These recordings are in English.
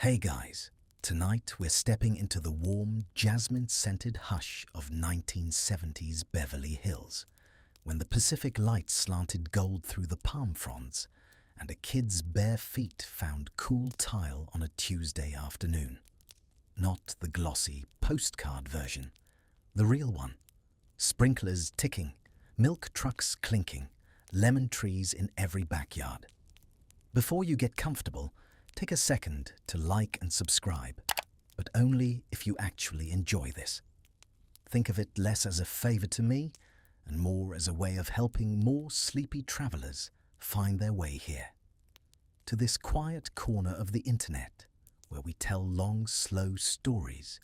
Hey guys, tonight we're stepping into the warm, jasmine-scented hush of 1970s Beverly Hills, when the Pacific lights slanted gold through the palm fronds and a kid's bare feet found cool tile on a Tuesday afternoon. Not the glossy postcard version, the real one. Sprinklers ticking, milk trucks clinking, lemon trees in every backyard. Before you get comfortable, take a second to like and subscribe, but only if you actually enjoy this. Think of it less as a favor to me and more as a way of helping more sleepy travelers find their way here. To this quiet corner of the internet where we tell long, slow stories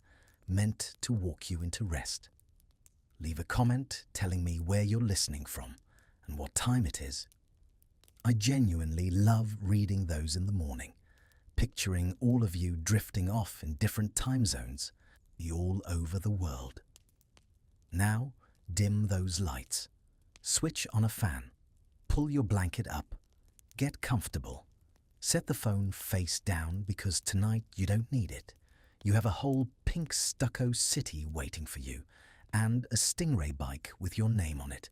meant to walk you into rest. Leave a comment telling me where you're listening from and what time it is. I genuinely love reading those in the morning, picturing all of you drifting off in different time zones, all over the world. Now, dim those lights, switch on a fan, pull your blanket up, get comfortable, set the phone face down because tonight you don't need it. You have a whole pink stucco city waiting for you and a Stingray bike with your name on it.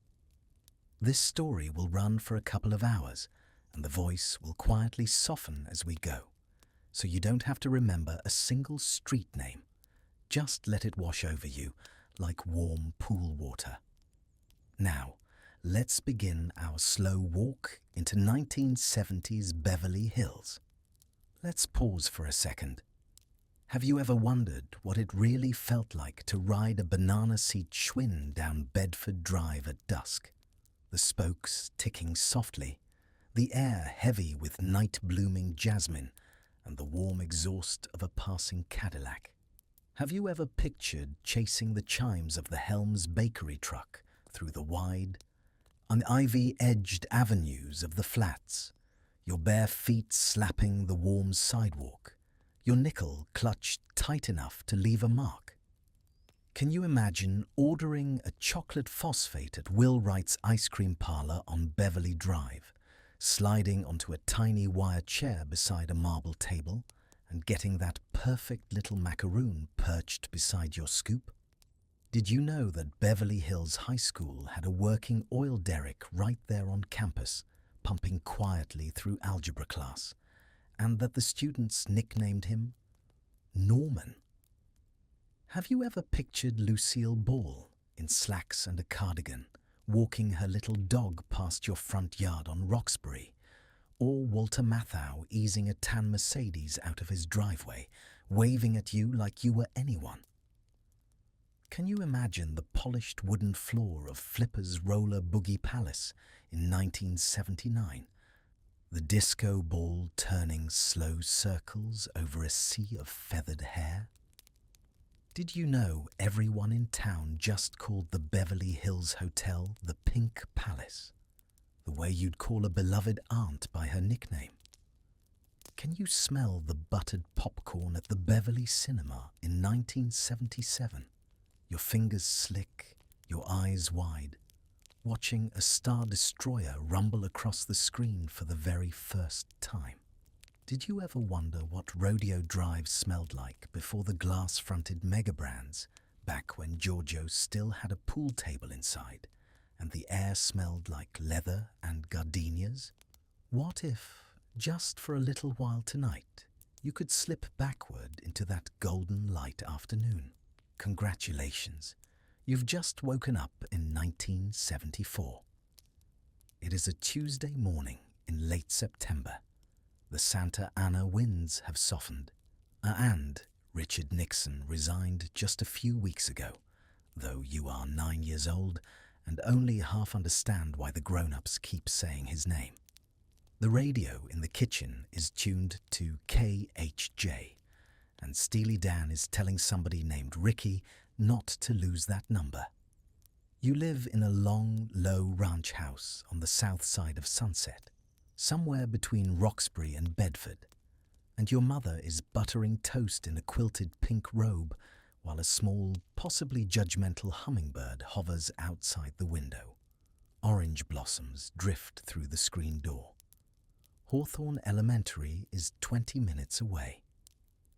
This story will run for a couple of hours and the voice will quietly soften as we go. So you don't have to remember a single street name. Just let it wash over you like warm pool water. Now, let's begin our slow walk into 1970s Beverly Hills. Let's pause for a second. Have you ever wondered what it really felt like to ride a banana seat Schwinn down Bedford Drive at dusk? The spokes ticking softly, the air heavy with night-blooming jasmine, and the warm exhaust of a passing Cadillac. Have you ever pictured chasing the chimes of the Helms Bakery truck through the wide, ivy-edged avenues of the flats, your bare feet slapping the warm sidewalk, your nickel clutched tight enough to leave a mark? Can you imagine ordering a chocolate phosphate at Will Wright's ice cream parlor on Beverly Drive, sliding onto a tiny wire chair beside a marble table and getting that perfect little macaroon perched beside your scoop? Did you know that Beverly Hills High School had a working oil derrick right there on campus, pumping quietly through algebra class, and that the students nicknamed him Norman? Have you ever pictured Lucille Ball in slacks and a cardigan, walking her little dog past your front yard on Roxbury, or Walter Matthau easing a tan Mercedes out of his driveway, waving at you like you were anyone? Can you imagine the polished wooden floor of Flipper's Roller Boogie Palace in 1979? The disco ball turning slow circles over a sea of feathered hair? Did you know everyone in town just called the Beverly Hills Hotel the Pink Palace, the way you'd call a beloved aunt by her nickname? Can you smell the buttered popcorn at the Beverly Cinema in 1977? Your fingers slick, your eyes wide, watching a Star Destroyer rumble across the screen for the very first time. Did you ever wonder what Rodeo Drive smelled like before the glass-fronted mega brands, back when Giorgio still had a pool table inside and the air smelled like leather and gardenias? What if, just for a little while tonight, you could slip backward into that golden light afternoon? Congratulations, you've just woken up in 1974. It is a Tuesday morning in late September. The Santa Ana winds have softened, and Richard Nixon resigned just a few weeks ago, though you are 9 years old and only half understand why the grown-ups keep saying his name. The radio in the kitchen is tuned to KHJ, and Steely Dan is telling somebody named Ricky not to lose that number. You live in a long, low ranch house on the south side of Sunset, somewhere between Roxbury and Bedford, and your mother is buttering toast in a quilted pink robe while a small, possibly judgmental hummingbird hovers outside the window. Orange blossoms drift through the screen door. Hawthorne Elementary is 20 minutes away.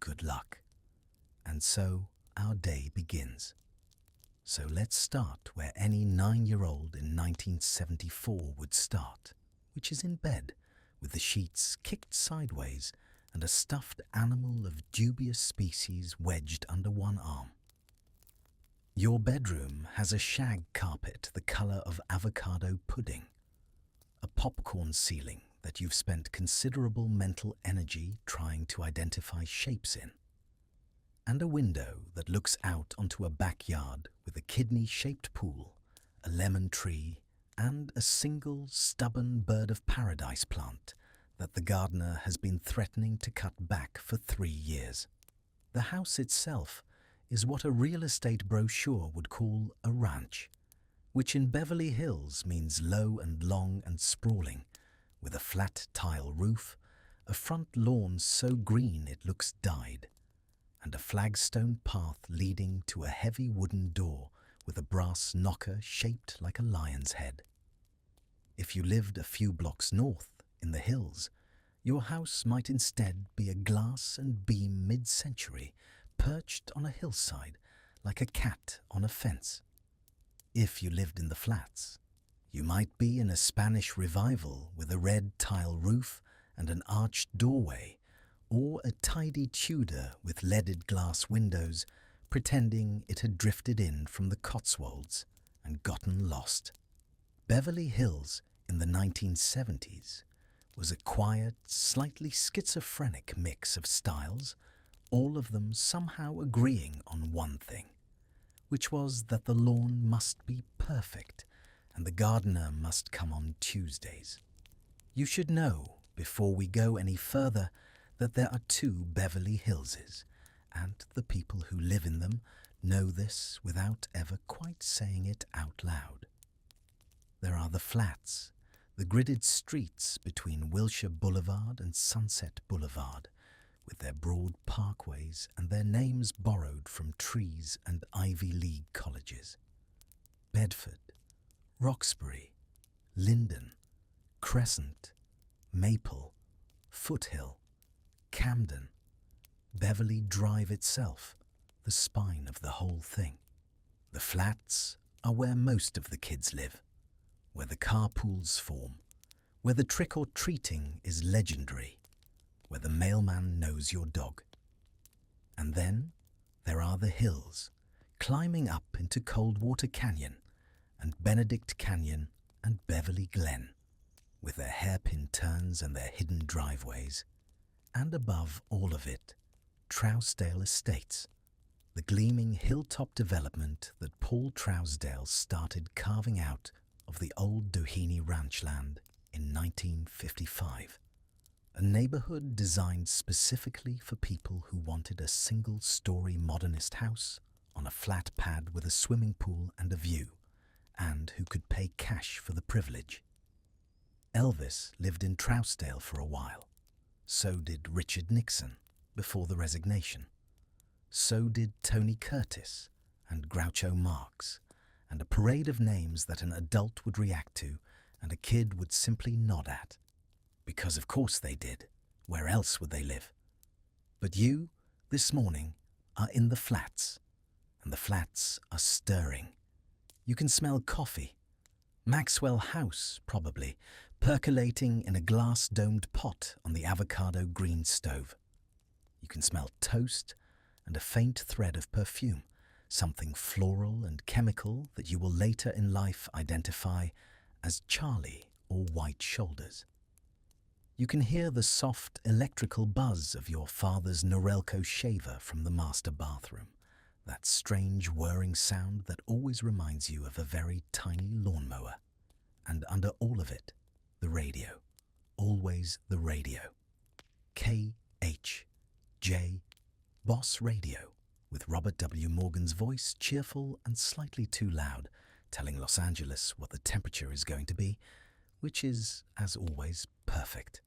good luck. And so our day begins. So let's start where any 9-year-old in 1974 would start, which is in bed, with the sheets kicked sideways and a stuffed animal of dubious species wedged under one arm. Your bedroom has a shag carpet the color of avocado pudding, a popcorn ceiling that you've spent considerable mental energy trying to identify shapes in, and a window that looks out onto a backyard with a kidney-shaped pool, a lemon tree, and a single stubborn bird of paradise plant that the gardener has been threatening to cut back for 3 years. The house itself is what a real estate brochure would call a ranch, which in Beverly Hills means low and long and sprawling, with a flat tile roof, a front lawn so green it looks dyed, and a flagstone path leading to a heavy wooden door with a brass knocker shaped like a lion's head. If you lived a few blocks north, in the hills, your house might instead be a glass and beam mid-century, perched on a hillside like a cat on a fence. If you lived in the flats, you might be in a Spanish revival with a red tile roof and an arched doorway, or a tidy Tudor with leaded glass windows, pretending it had drifted in from the Cotswolds and gotten lost. Beverly Hills in the 1970s was a quiet, slightly schizophrenic mix of styles, all of them somehow agreeing on one thing, which was that the lawn must be perfect and the gardener must come on Tuesdays. You should know, before we go any further, that there are 2 Beverly Hillses, and the people who live in them know this without ever quite saying it out loud. There are the flats, the gridded streets between Wilshire Boulevard and Sunset Boulevard, with their broad parkways and their names borrowed from trees and Ivy League colleges. Bedford, Roxbury, Linden, Crescent, Maple, Foothill, Camden, Beverly Drive itself, the spine of the whole thing. The flats are where most of the kids live, where the carpools form, where the trick-or-treating is legendary, where the mailman knows your dog. And then there are the hills, climbing up into Coldwater Canyon and Benedict Canyon and Beverly Glen, with their hairpin turns and their hidden driveways, and above all of it, Trousdale Estates, the gleaming hilltop development that Paul Trousdale started carving out of the old Doheny ranch land in 1955. A neighborhood designed specifically for people who wanted a single-story modernist house on a flat pad with a swimming pool and a view, and who could pay cash for the privilege. Elvis lived in Trousdale for a while. So did Richard Nixon before the resignation. So did Tony Curtis and Groucho Marx, and a parade of names that an adult would react to and a kid would simply nod at. Because of course they did. Where else would they live? But you, this morning, are in the flats, and the flats are stirring. You can smell coffee, Maxwell House probably, percolating in a glass-domed pot on the avocado-green stove. You can smell toast and a faint thread of perfume, something floral and chemical that you will later in life identify as Charlie or white shoulders. You can hear the soft electrical buzz of your father's Norelco shaver from the master bathroom, that strange whirring sound that always reminds you of a very tiny lawnmower. And under all of it, the radio. Always the radio. KHJ, Boss Radio, with Robert W. Morgan's voice cheerful and slightly too loud, telling Los Angeles what the temperature is going to be, which is, as always, perfect.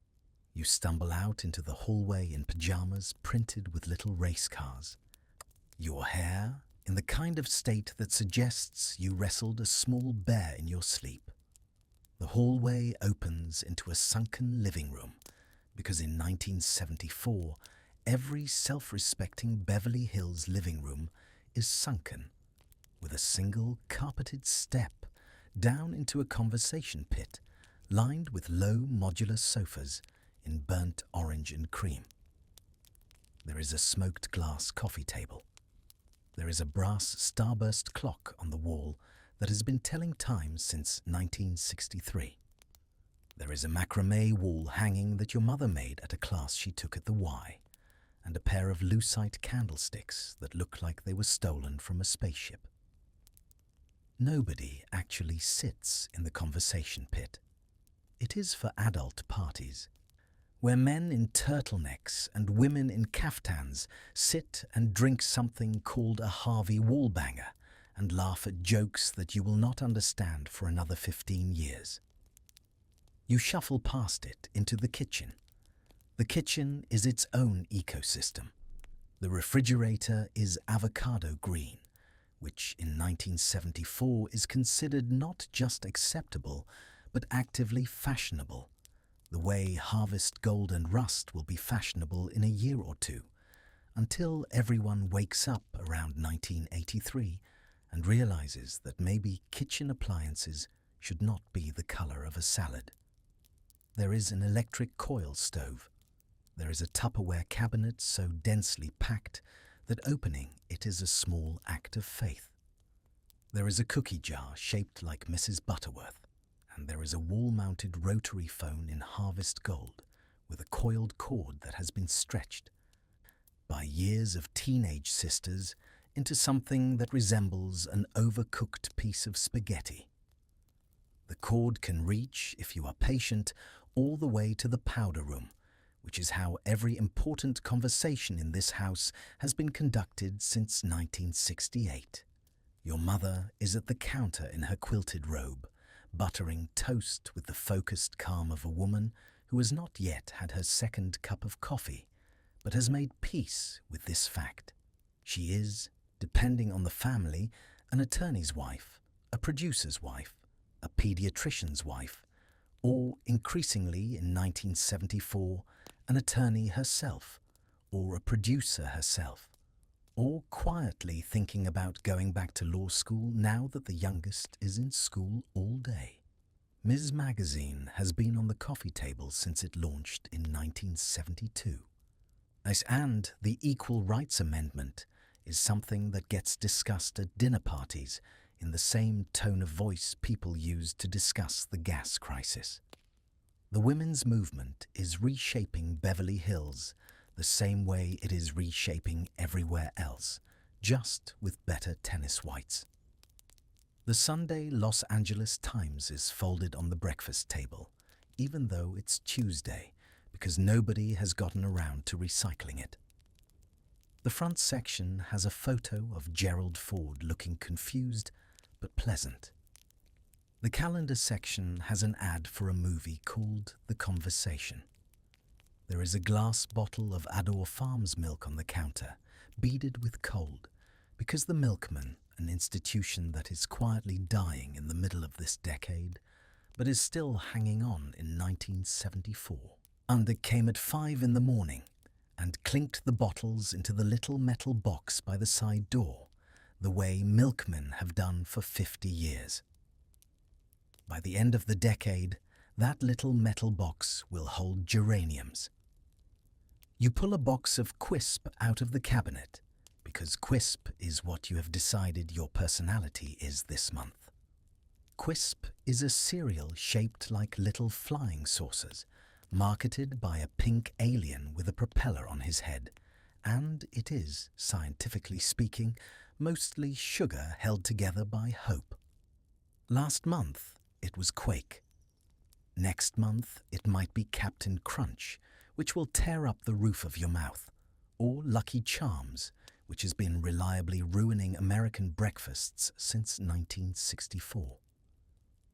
You stumble out into the hallway in pajamas printed with little race cars. Your hair in the kind of state that suggests you wrestled a small bear in your sleep. The hallway opens into a sunken living room, because in 1974, every self-respecting Beverly Hills living room is sunken with a single carpeted step down into a conversation pit lined with low modular sofas in burnt orange and cream. There is a smoked glass coffee table. There is a brass starburst clock on the wall that has been telling time since 1963. There is a macrame wall hanging that your mother made at a class she took at the Y, and a pair of lucite candlesticks that look like they were stolen from a spaceship. Nobody actually sits in the conversation pit. It is for adult parties, where men in turtlenecks and women in kaftans sit and drink something called a Harvey Wallbanger and laugh at jokes that you will not understand for another 15 years. You shuffle past it into the kitchen. The kitchen is its own ecosystem. The refrigerator is avocado-green, which in 1974 is considered not just acceptable, but actively fashionable, the way harvest gold and rust will be fashionable in a year or two, until everyone wakes up around 1983 and realizes that maybe kitchen appliances should not be the color of a salad. There is an electric coil stove. There is a Tupperware cabinet so densely packed that opening it is a small act of faith. There is a cookie jar shaped like Mrs. Butterworth, and there is a wall-mounted rotary phone in harvest gold with a coiled cord that has been stretched by years of teenage sisters into something that resembles an overcooked piece of spaghetti. The cord can reach, if you are patient, all the way to the powder room, which is how every important conversation in this house has been conducted since 1968. Your mother is at the counter in her quilted robe, buttering toast with the focused calm of a woman who has not yet had her second cup of coffee, but has made peace with this fact. She is, depending on the family, an attorney's wife, a producer's wife, a pediatrician's wife, or, increasingly in 1974, an attorney herself, or a producer herself, or quietly thinking about going back to law school now that the youngest is in school all day. Ms. Magazine has been on the coffee table since it launched in 1972. And the Equal Rights Amendment is something that gets discussed at dinner parties in the same tone of voice people use to discuss the gas crisis. The women's movement is reshaping Beverly Hills the same way it is reshaping everywhere else, just with better tennis whites. The Sunday Los Angeles Times is folded on the breakfast table, even though it's Tuesday, because nobody has gotten around to recycling it. The front section has a photo of Gerald Ford looking confused but pleasant. The calendar section has an ad for a movie called The Conversation. There is a glass bottle of Adore Farms milk on the counter, beaded with gold, because the milkman, an institution that is quietly dying in the middle of this decade, but is still hanging on in 1974, came at 5 in the morning and clinked the bottles into the little metal box by the side door, the way milkmen have done for 50 years. By the end of the decade, that little metal box will hold geraniums. You pull a box of Quisp out of the cabinet, because Quisp is what you have decided your personality is this month. Quisp is a cereal shaped like little flying saucers, marketed by a pink alien with a propeller on his head, and it is, scientifically speaking, mostly sugar held together by hope. Last month, it was Quake. Next month, it might be Captain Crunch, which will tear up the roof of your mouth, or Lucky Charms, which has been reliably ruining American breakfasts since 1964.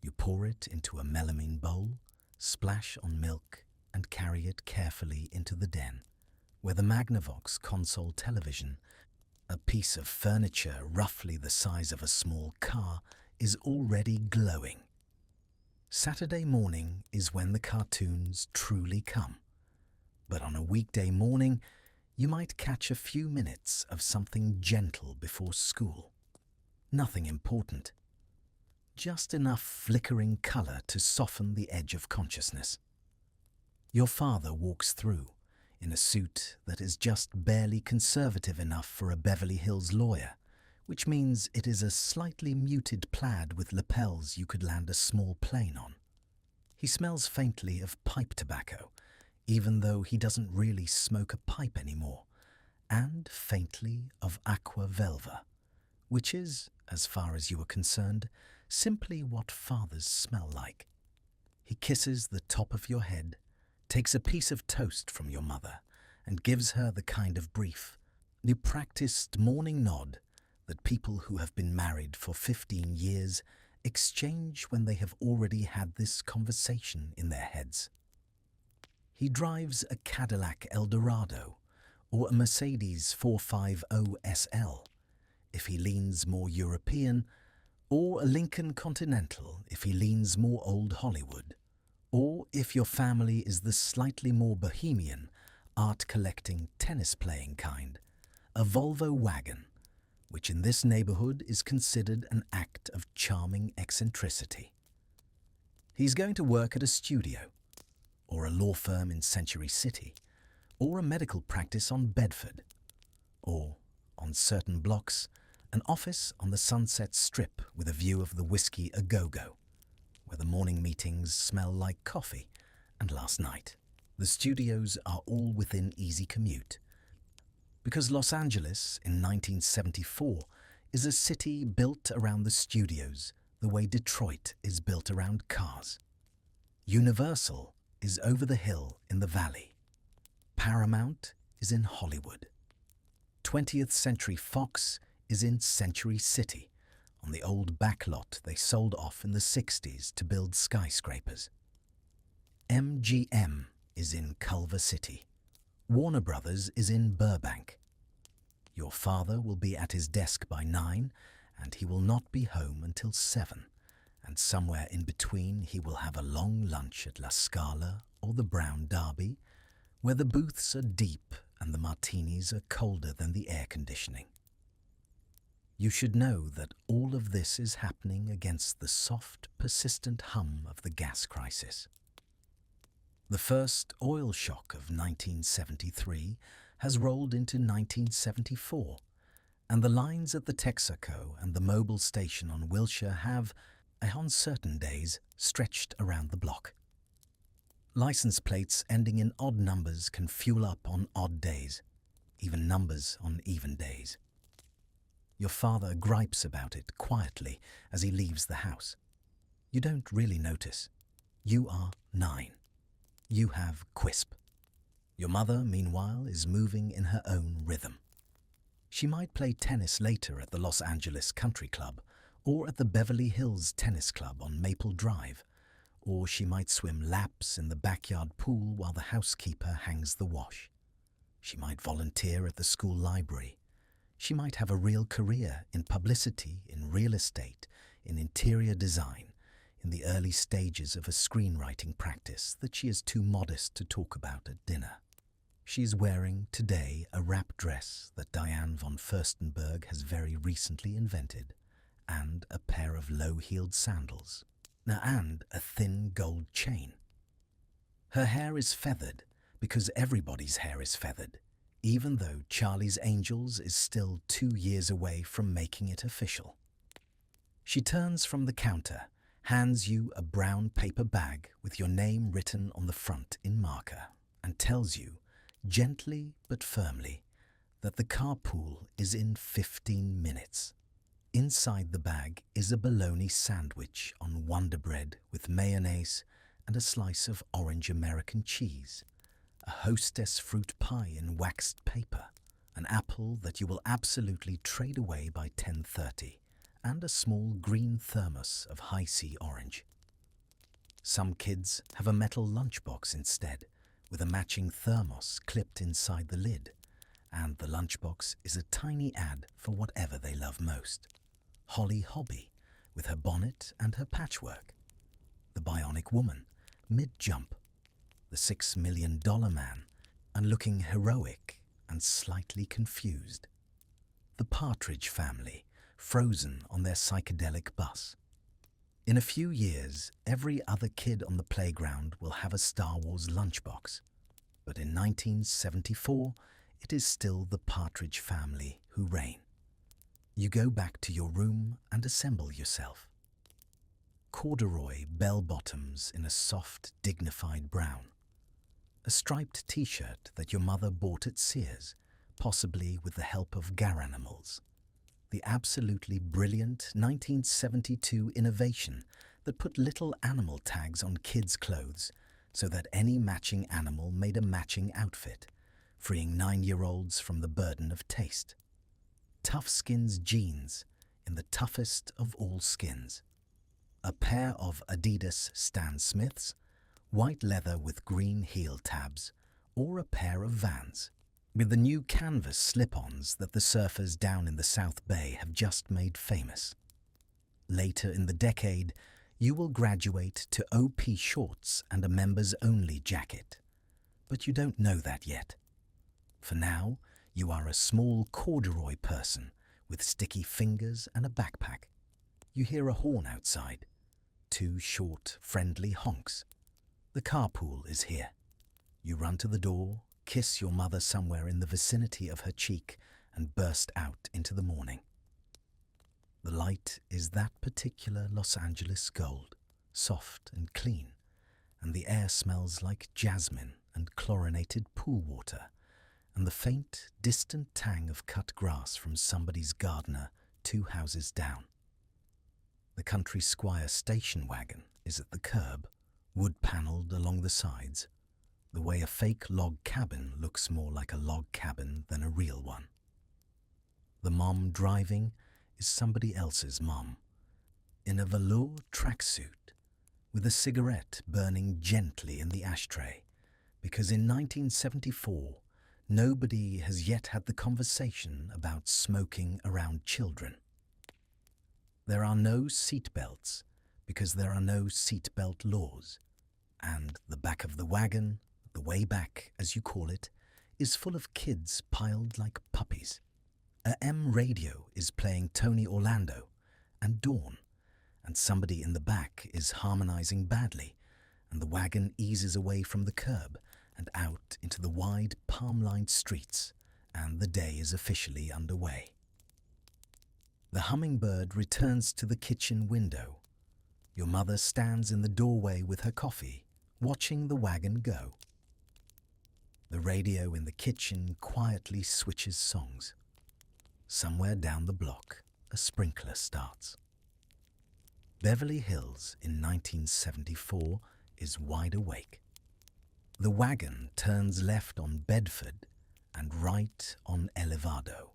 You pour it into a melamine bowl, splash on milk, and carry it carefully into the den, where the Magnavox console television, a piece of furniture roughly the size of a small car, is already glowing. Saturday morning is when the cartoons truly come. But on a weekday morning, You might catch a few minutes of something gentle before school. Nothing important. Just enough flickering color to soften the edge of consciousness. Your father walks through in a suit that is just barely conservative enough for a Beverly Hills lawyer, which means it is a slightly muted plaid with lapels you could land a small plane on. He smells faintly of pipe tobacco, even though he doesn't really smoke a pipe anymore, and faintly of aqua velva, which is, as far as you are concerned, simply what fathers smell like. He kisses the top of your head, takes a piece of toast from your mother, and gives her the kind of brief, new-practiced morning nod that people who have been married for 15 years exchange when they have already had this conversation in their heads. He drives a Cadillac Eldorado or a Mercedes 450 SL if he leans more European, or a Lincoln Continental if he leans more old Hollywood, or if your family is the slightly more bohemian, art-collecting, tennis-playing kind, a Volvo wagon, which in this neighborhood is considered an act of charming eccentricity. He's going to work at a studio, or a law firm in Century City, or a medical practice on Bedford, or, on certain blocks, an office on the Sunset Strip with a view of the Whiskey A Go-Go, where the morning meetings smell like coffee, and last night. The studios are all within easy commute. Because Los Angeles in 1974 is a city built around the studios the way Detroit is built around cars. Universal is over the hill in the valley. Paramount is in Hollywood. 20th Century Fox is in Century City, on the old backlot they sold off in the 60s to build skyscrapers. MGM is in Culver City. Warner Brothers is in Burbank. Your father will be at his desk by 9, and he will not be home until 7, and somewhere in between he will have a long lunch at La Scala or the Brown Derby, where the booths are deep and the martinis are colder than the air conditioning. You should know that all of this is happening against the soft, persistent hum of the gas crisis. The first oil shock of 1973 has rolled into 1974, and the lines at the Texaco and the Mobil station on Wilshire have, on certain days, stretched around the block. License plates ending in odd numbers can fuel up on odd days, even numbers on even days. Your father gripes about it quietly as he leaves the house. You don't really notice. You are 9. You have quisp. Your mother, meanwhile, is moving in her own rhythm. She might play tennis later at the Los Angeles Country Club or at the Beverly Hills Tennis Club on Maple Drive, or she might swim laps in the backyard pool while the housekeeper hangs the wash. She might volunteer at the school library. She might have a real career in publicity, in real estate, in interior design, in the early stages of a screenwriting practice that she is too modest to talk about at dinner. She is wearing today a wrap dress that Diane von Furstenberg has very recently invented, and a pair of low-heeled sandals, and a thin gold chain. Her hair is feathered because everybody's hair is feathered, even though Charlie's Angels is still 2 years away from making it official. She turns from the counter, hands you a brown paper bag with your name written on the front in marker, and tells you, gently but firmly, that the carpool is in 15 minutes. Inside the bag is a bologna sandwich on Wonder Bread with mayonnaise and a slice of orange American cheese, a hostess fruit pie in waxed paper, an apple that you will absolutely trade away by 10:30, and a small green thermos of high-C orange. Some kids have a metal lunchbox instead, with a matching thermos clipped inside the lid, and the lunchbox is a tiny ad for whatever they love most. Holly Hobby, with her bonnet and her patchwork. The Bionic Woman, mid-jump. The $6 million man, and looking heroic and slightly confused. The Partridge Family, frozen on their psychedelic bus. In a few years, every other kid on the playground will have a Star Wars lunchbox. But in 1974, it is still the Partridge Family who reign. You go back to your room and assemble yourself. Corduroy bell-bottoms in a soft, dignified brown. A striped t-shirt that your mother bought at Sears, possibly with the help of Garanimals. The absolutely brilliant 1972 innovation that put little animal tags on kids' clothes so that any matching animal made a matching outfit, freeing 9-year-olds from the burden of taste. Tough Skins jeans in the toughest of all skins. A pair of Adidas Stan Smiths, white leather with green heel tabs, or a pair of Vans, with the new canvas slip-ons that the surfers down in the South Bay have just made famous. Later in the decade, you will graduate to OP shorts and a members-only jacket. But you don't know that yet. For now, you are a small corduroy person with sticky fingers and a backpack. You hear a horn outside. 2 short, friendly honks. The carpool is here. You run to the door, kiss your mother somewhere in the vicinity of her cheek, and burst out into the morning. The light is that particular Los Angeles gold, soft and clean, and the air smells like jasmine and chlorinated pool water, and the faint, distant tang of cut grass from somebody's gardener 2 houses down. The country squire station wagon is at the curb, wood-panelled along the sides, the way a fake log cabin looks more like a log cabin than a real one. The mom driving is somebody else's mom, in a velour tracksuit, with a cigarette burning gently in the ashtray, because in 1974, nobody has yet had the conversation about smoking around children. There are no seatbelts because there are no seatbelt laws, and the back of the wagon, the way back as you call it, is full of kids piled like puppies. A M radio is playing Tony Orlando and Dawn, and somebody in the back is harmonizing badly, and the wagon eases away from the curb and out into the wide palm-lined streets, and the day is officially underway. The hummingbird returns to the kitchen window. Your mother stands in the doorway with her coffee, watching the wagon go. The radio in the kitchen quietly switches songs. Somewhere down the block, a sprinkler starts. Beverly Hills in 1974 is wide awake. The wagon turns left on Bedford and right on Elevado,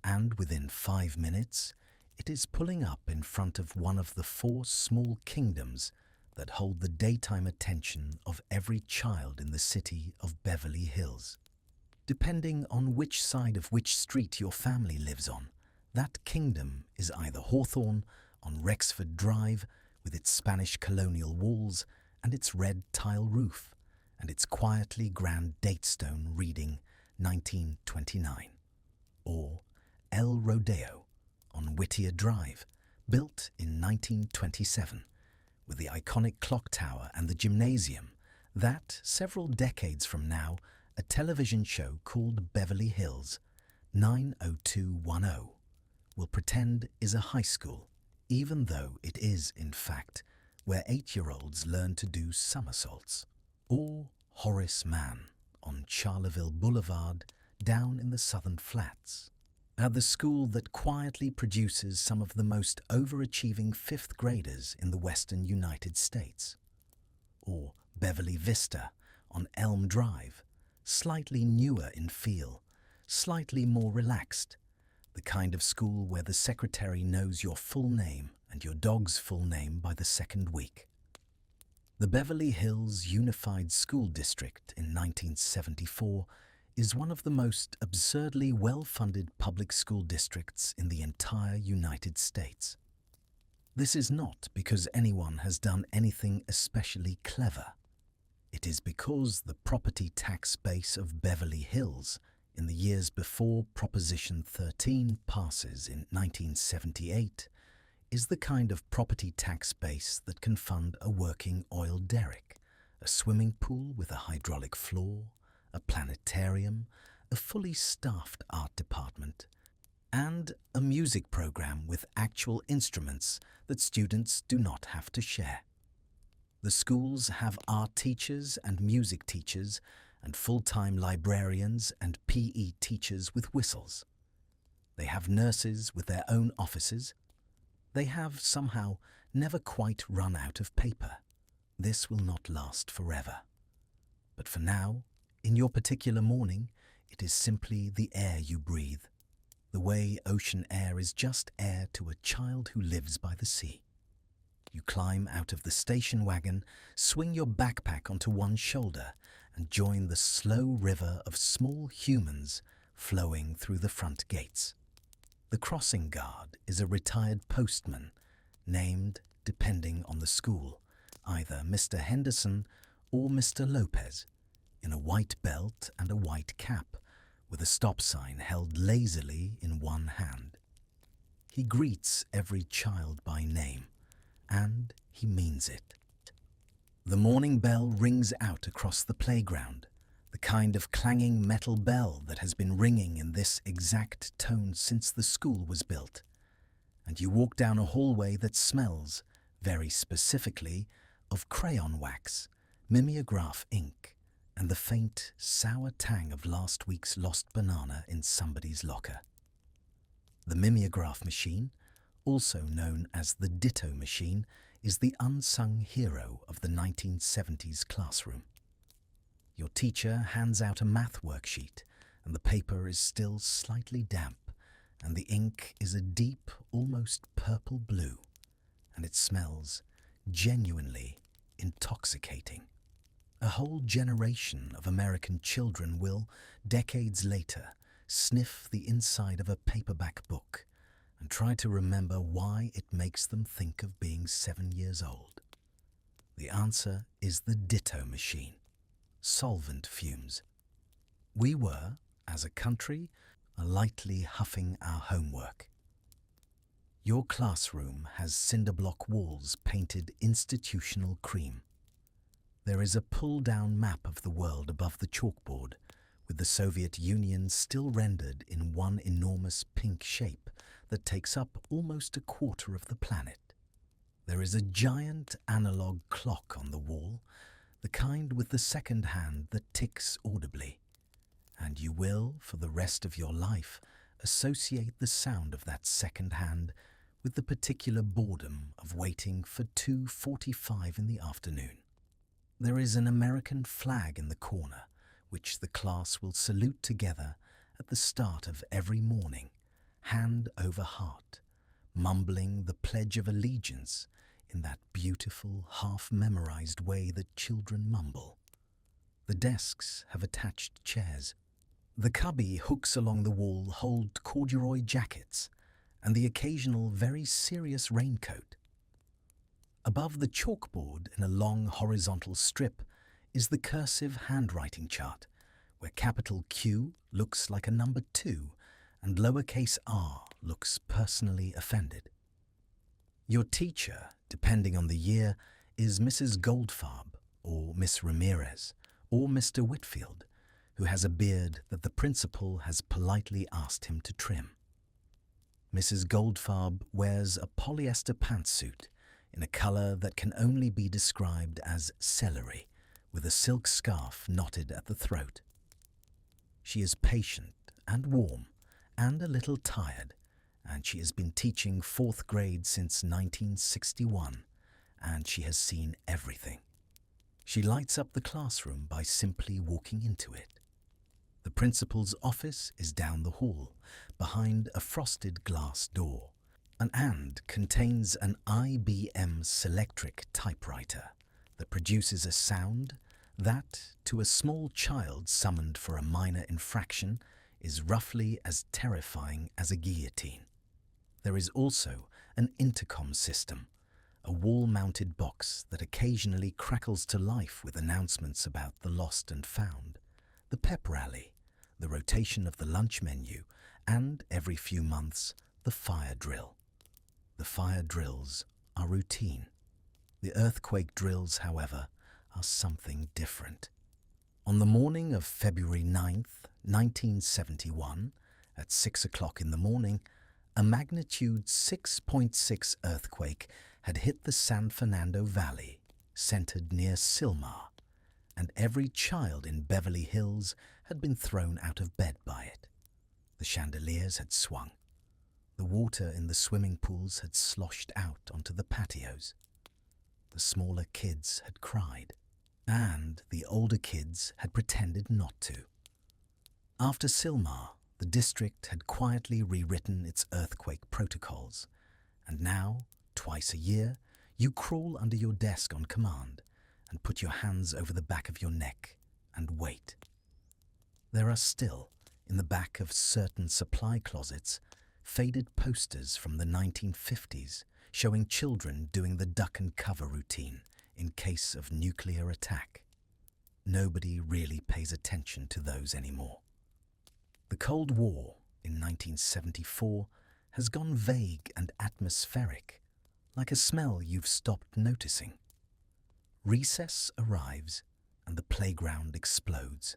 and within 5 minutes, it is pulling up in front of one of the 4 small kingdoms that hold the daytime attention of every child in the city of Beverly Hills. Depending on which side of which street your family lives on, that kingdom is either Hawthorne on Rexford Drive with its Spanish colonial walls and its red tile roof and its quietly grand date stone reading 1929, or El Rodeo on Whittier Drive, built in 1927, with the iconic clock tower and the gymnasium that, several decades from now, a television show called Beverly Hills 90210 will pretend is a high school, even though it is, in fact, where 8-year-olds learn to do somersaults, or Horace Mann on Charleville Boulevard down in the Southern Flats, at the school that quietly produces some of the most overachieving 5th graders in the western United States, or Beverly Vista on Elm Drive, slightly newer in feel, slightly more relaxed, the kind of school where the secretary knows your full name and your dog's full name by the 2nd week. The Beverly Hills Unified School District in 1974 is one of the most absurdly well-funded public school districts in the entire United States. This is not because anyone has done anything especially clever. It is because the property tax base of Beverly Hills in the years before Proposition 13 passes in 1978, is the kind of property tax base that can fund a working oil derrick, a swimming pool with a hydraulic floor, a planetarium, a fully staffed art department, and a music program with actual instruments that students do not have to share. The schools have art teachers and music teachers and full-time librarians and PE teachers with whistles. They have nurses with their own offices. They have somehow never quite run out of paper. This will not last forever. But for now, in your particular morning, it is simply the air you breathe, the way ocean air is just air to a child who lives by the sea. You climb out of the station wagon, swing your backpack onto one shoulder, and join the slow river of small humans flowing through the front gates. The crossing guard is a retired postman, named, depending on the school, either Mr. Henderson or Mr. Lopez, in a white belt and a white cap, with a stop sign held lazily in one hand. He greets every child by name, and he means it. The morning bell rings out across the playground, the kind of clanging metal bell that has been ringing in this exact tone since the school was built, and you walk down a hallway that smells, very specifically, of crayon wax, mimeograph ink, and the faint, sour tang of last week's lost banana in somebody's locker. The mimeograph machine, also known as the ditto machine, is the unsung hero of the 1970s classroom. Your teacher hands out a math worksheet, and the paper is still slightly damp, and the ink is a deep, almost purple blue, and it smells genuinely intoxicating. A whole generation of American children will, decades later, sniff the inside of a paperback book and try to remember why it makes them think of being 7 years old. The answer is the ditto machine, solvent fumes. We were, as a country, lightly huffing our homework. Your classroom has cinder block walls painted institutional cream. There is a pull-down map of the world above the chalkboard, with the Soviet Union still rendered in one enormous pink shape that takes up almost a quarter of the planet. There is a giant analog clock on the wall, the kind with the second hand that ticks audibly, and you will, for the rest of your life, associate the sound of that second hand with the particular boredom of waiting for 2:45 in the afternoon. There is an American flag in the corner, which the class will salute together at the start of every morning, hand over heart, mumbling the Pledge of Allegiance in that beautiful, half-memorized way that children mumble. The desks have attached chairs. The cubby hooks along the wall hold corduroy jackets and the occasional very serious raincoat. Above the chalkboard in a long horizontal strip is the cursive handwriting chart, where capital Q looks like a number 2 and lowercase r looks personally offended. Your teacher, depending on the year, is Mrs. Goldfarb or Miss Ramirez or Mr. Whitfield, who has a beard that the principal has politely asked him to trim. Mrs. Goldfarb wears a polyester pantsuit in a color that can only be described as celery, with a silk scarf knotted at the throat. She is patient and warm and a little tired, and she has been teaching 4th grade since 1961, and she has seen everything. She lights up the classroom by simply walking into it. The principal's office is down the hall, behind a frosted glass door, and contains an IBM Selectric typewriter that produces a sound that, to a small child summoned for a minor infraction, is roughly as terrifying as a guillotine. There is also an intercom system, a wall-mounted box that occasionally crackles to life with announcements about the lost and found, the pep rally, the rotation of the lunch menu, and every few months, the fire drill. The fire drills are routine. The earthquake drills, however, are something different. On the morning of February 9th, 1971, at 6 o'clock in the morning, a magnitude 6.6 earthquake had hit the San Fernando Valley, centered near Sylmar, and every child in Beverly Hills had been thrown out of bed by it. The chandeliers had swung. The water in the swimming pools had sloshed out onto the patios. The smaller kids had cried, and the older kids had pretended not to. After Sylmar, the district had quietly rewritten its earthquake protocols, and now, twice a year, you crawl under your desk on command and put your hands over the back of your neck and wait. There are still, in the back of certain supply closets, faded posters from the 1950s showing children doing the duck and cover routine in case of nuclear attack. Nobody really pays attention to those anymore. The Cold War in 1974 has gone vague and atmospheric, like a smell you've stopped noticing. Recess arrives and the playground explodes.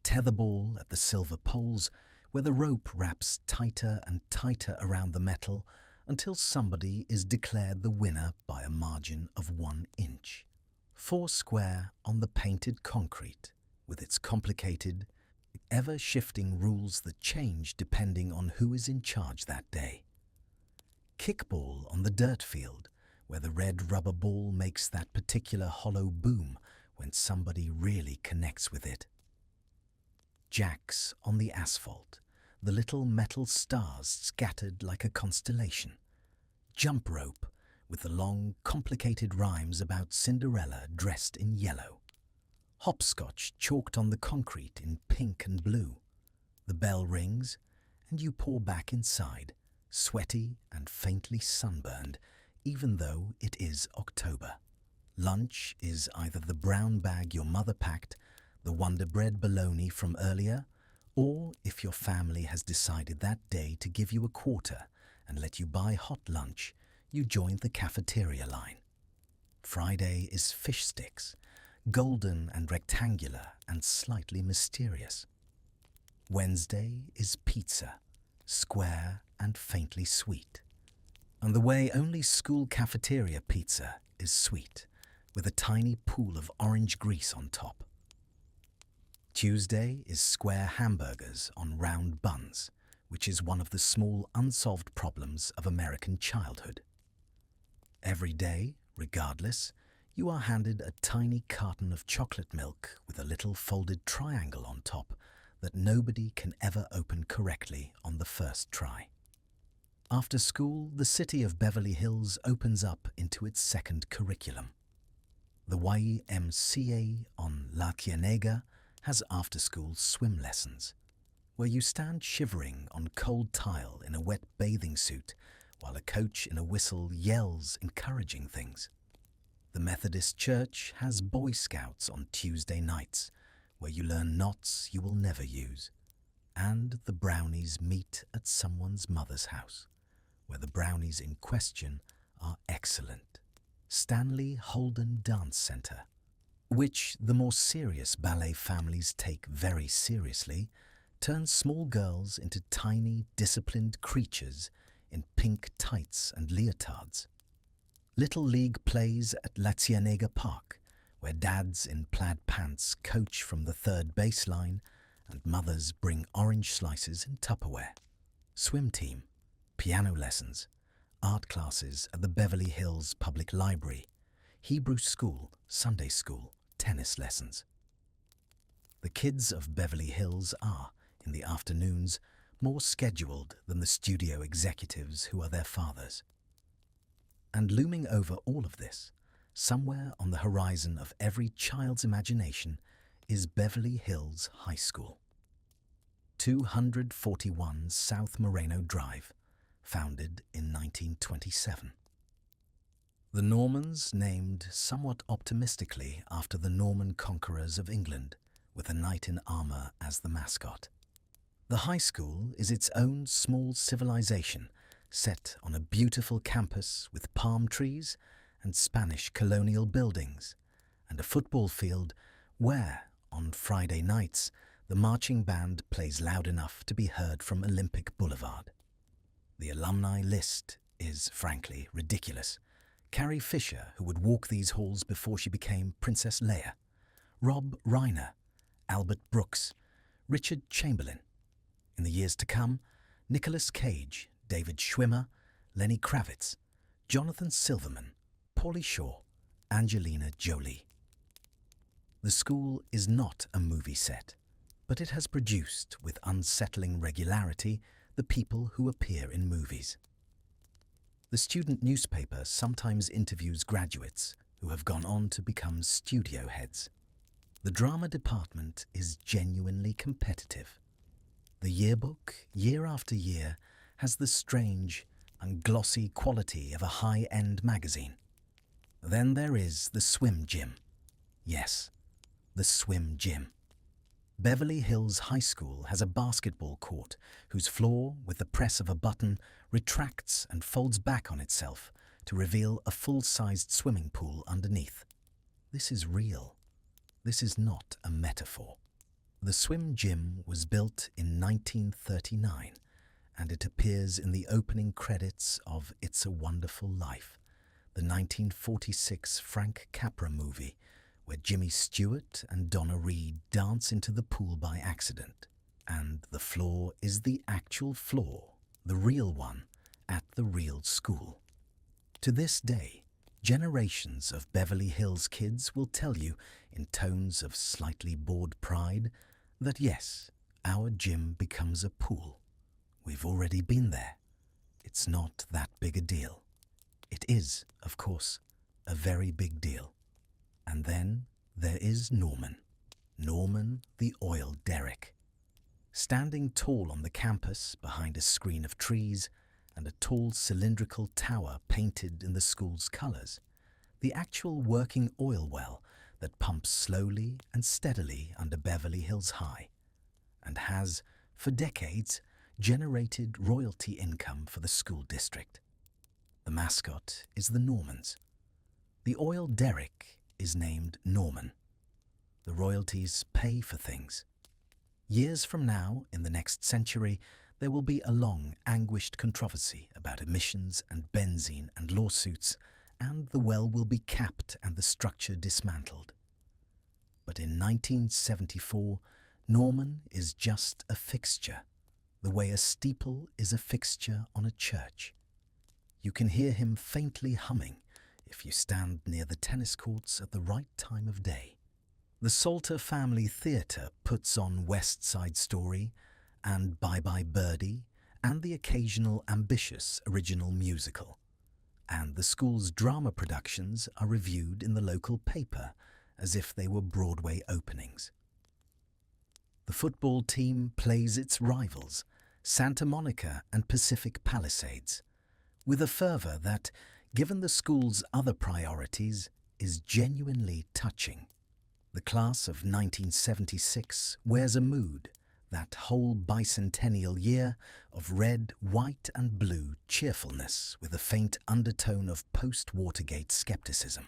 Tetherball at the silver poles, where the rope wraps tighter and tighter around the metal until somebody is declared the winner by a margin of 1 inch. Foursquare on the painted concrete, with its complicated, ever-shifting rules that change depending on who is in charge that day. Kickball on the dirt field, where the red rubber ball makes that particular hollow boom when somebody really connects with it. Jacks on the asphalt, the little metal stars scattered like a constellation. Jump rope, with the long, complicated rhymes about Cinderella dressed in yellow. Hopscotch chalked on the concrete in pink and blue. The bell rings, and you pour back inside, sweaty and faintly sunburned, even though it is October. Lunch is either the brown bag your mother packed, the Wonder Bread bologna from earlier, or if your family has decided that day to give you a quarter and let you buy hot lunch, you join the cafeteria line. Friday is fish sticks, golden and rectangular and slightly mysterious. Wednesday is pizza, square and faintly sweet. And the way only school cafeteria pizza is sweet, with a tiny pool of orange grease on top. Tuesday is square hamburgers on round buns, which is one of the small unsolved problems of American childhood. Every day, regardless, you are handed a tiny carton of chocolate milk with a little folded triangle on top that nobody can ever open correctly on the first try. After school, the city of Beverly Hills opens up into its second curriculum. The YMCA on La Cienega has after-school swim lessons, where you stand shivering on cold tile in a wet bathing suit while a coach in a whistle yells encouraging things. The Methodist Church has Boy Scouts on Tuesday nights, where you learn knots you will never use. And the brownies meet at someone's mother's house, where the brownies in question are excellent. Stanley Holden Dance Center, which the more serious ballet families take very seriously, turns small girls into tiny, disciplined creatures in pink tights and leotards. Little League plays at La Cienega Park, where dads in plaid pants coach from the third baseline and mothers bring orange slices in Tupperware. Swim team, piano lessons, art classes at the Beverly Hills Public Library, Hebrew school, Sunday school, tennis lessons. The kids of Beverly Hills are, in the afternoons, more scheduled than the studio executives who are their fathers. And looming over all of this, somewhere on the horizon of every child's imagination, is Beverly Hills High School. 241 South Moreno Drive, founded in 1927. The Normans named somewhat optimistically after the Norman conquerors of England, with a knight in armor as the mascot. The high school is its own small civilization, set on a beautiful campus with palm trees and Spanish colonial buildings, and a football field where, on Friday nights, the marching band plays loud enough to be heard from Olympic Boulevard. The alumni list is, frankly, ridiculous. Carrie Fisher, who would walk these halls before she became Princess Leia, Rob Reiner, Albert Brooks, Richard Chamberlain. In the years to come, Nicolas Cage, David Schwimmer, Lenny Kravitz, Jonathan Silverman, Pauly Shore, Angelina Jolie. The school is not a movie set, but it has produced, with unsettling regularity, the people who appear in movies. The student newspaper sometimes interviews graduates who have gone on to become studio heads. The drama department is genuinely competitive. The yearbook, year after year, has the strange and glossy quality of a high-end magazine. Then there is the swim gym. Yes, the swim gym. Beverly Hills High School has a basketball court whose floor, with the press of a button, retracts and folds back on itself to reveal a full-sized swimming pool underneath. This is real. This is not a metaphor. The swim gym was built in 1939, and it appears in the opening credits of It's a Wonderful Life, the 1946 Frank Capra movie, where Jimmy Stewart and Donna Reed dance into the pool by accident, and the floor is the actual floor, the real one, at the real school. To this day, generations of Beverly Hills kids will tell you, in tones of slightly bored pride, that yes, our gym becomes a pool. We've already been there. It's not that big a deal. It is, of course, a very big deal. And then there is Norman. Norman the oil derrick. Standing tall on the campus behind a screen of trees and a tall cylindrical tower painted in the school's colors, the actual working oil well that pumps slowly and steadily under Beverly Hills High, and has, for decades, generated royalty income for the school district. The mascot is the Normans. The oil derrick is named Norman. The royalties pay for things. Years from now, in the next century, there will be a long, anguished controversy about emissions and benzene and lawsuits, and the well will be capped and the structure dismantled. But in 1974, Norman is just a fixture, the way a steeple is a fixture on a church. You can hear him faintly humming if you stand near the tennis courts at the right time of day. The Salter Family Theatre puts on West Side Story and Bye Bye Birdie and the occasional ambitious original musical. And the school's drama productions are reviewed in the local paper as if they were Broadway openings. The football team plays its rivals, Santa Monica and Pacific Palisades, with a fervor that, given the school's other priorities, is genuinely touching. The class of 1976 wears a mood, that whole bicentennial year, of red, white and blue cheerfulness with a faint undertone of post-Watergate skepticism.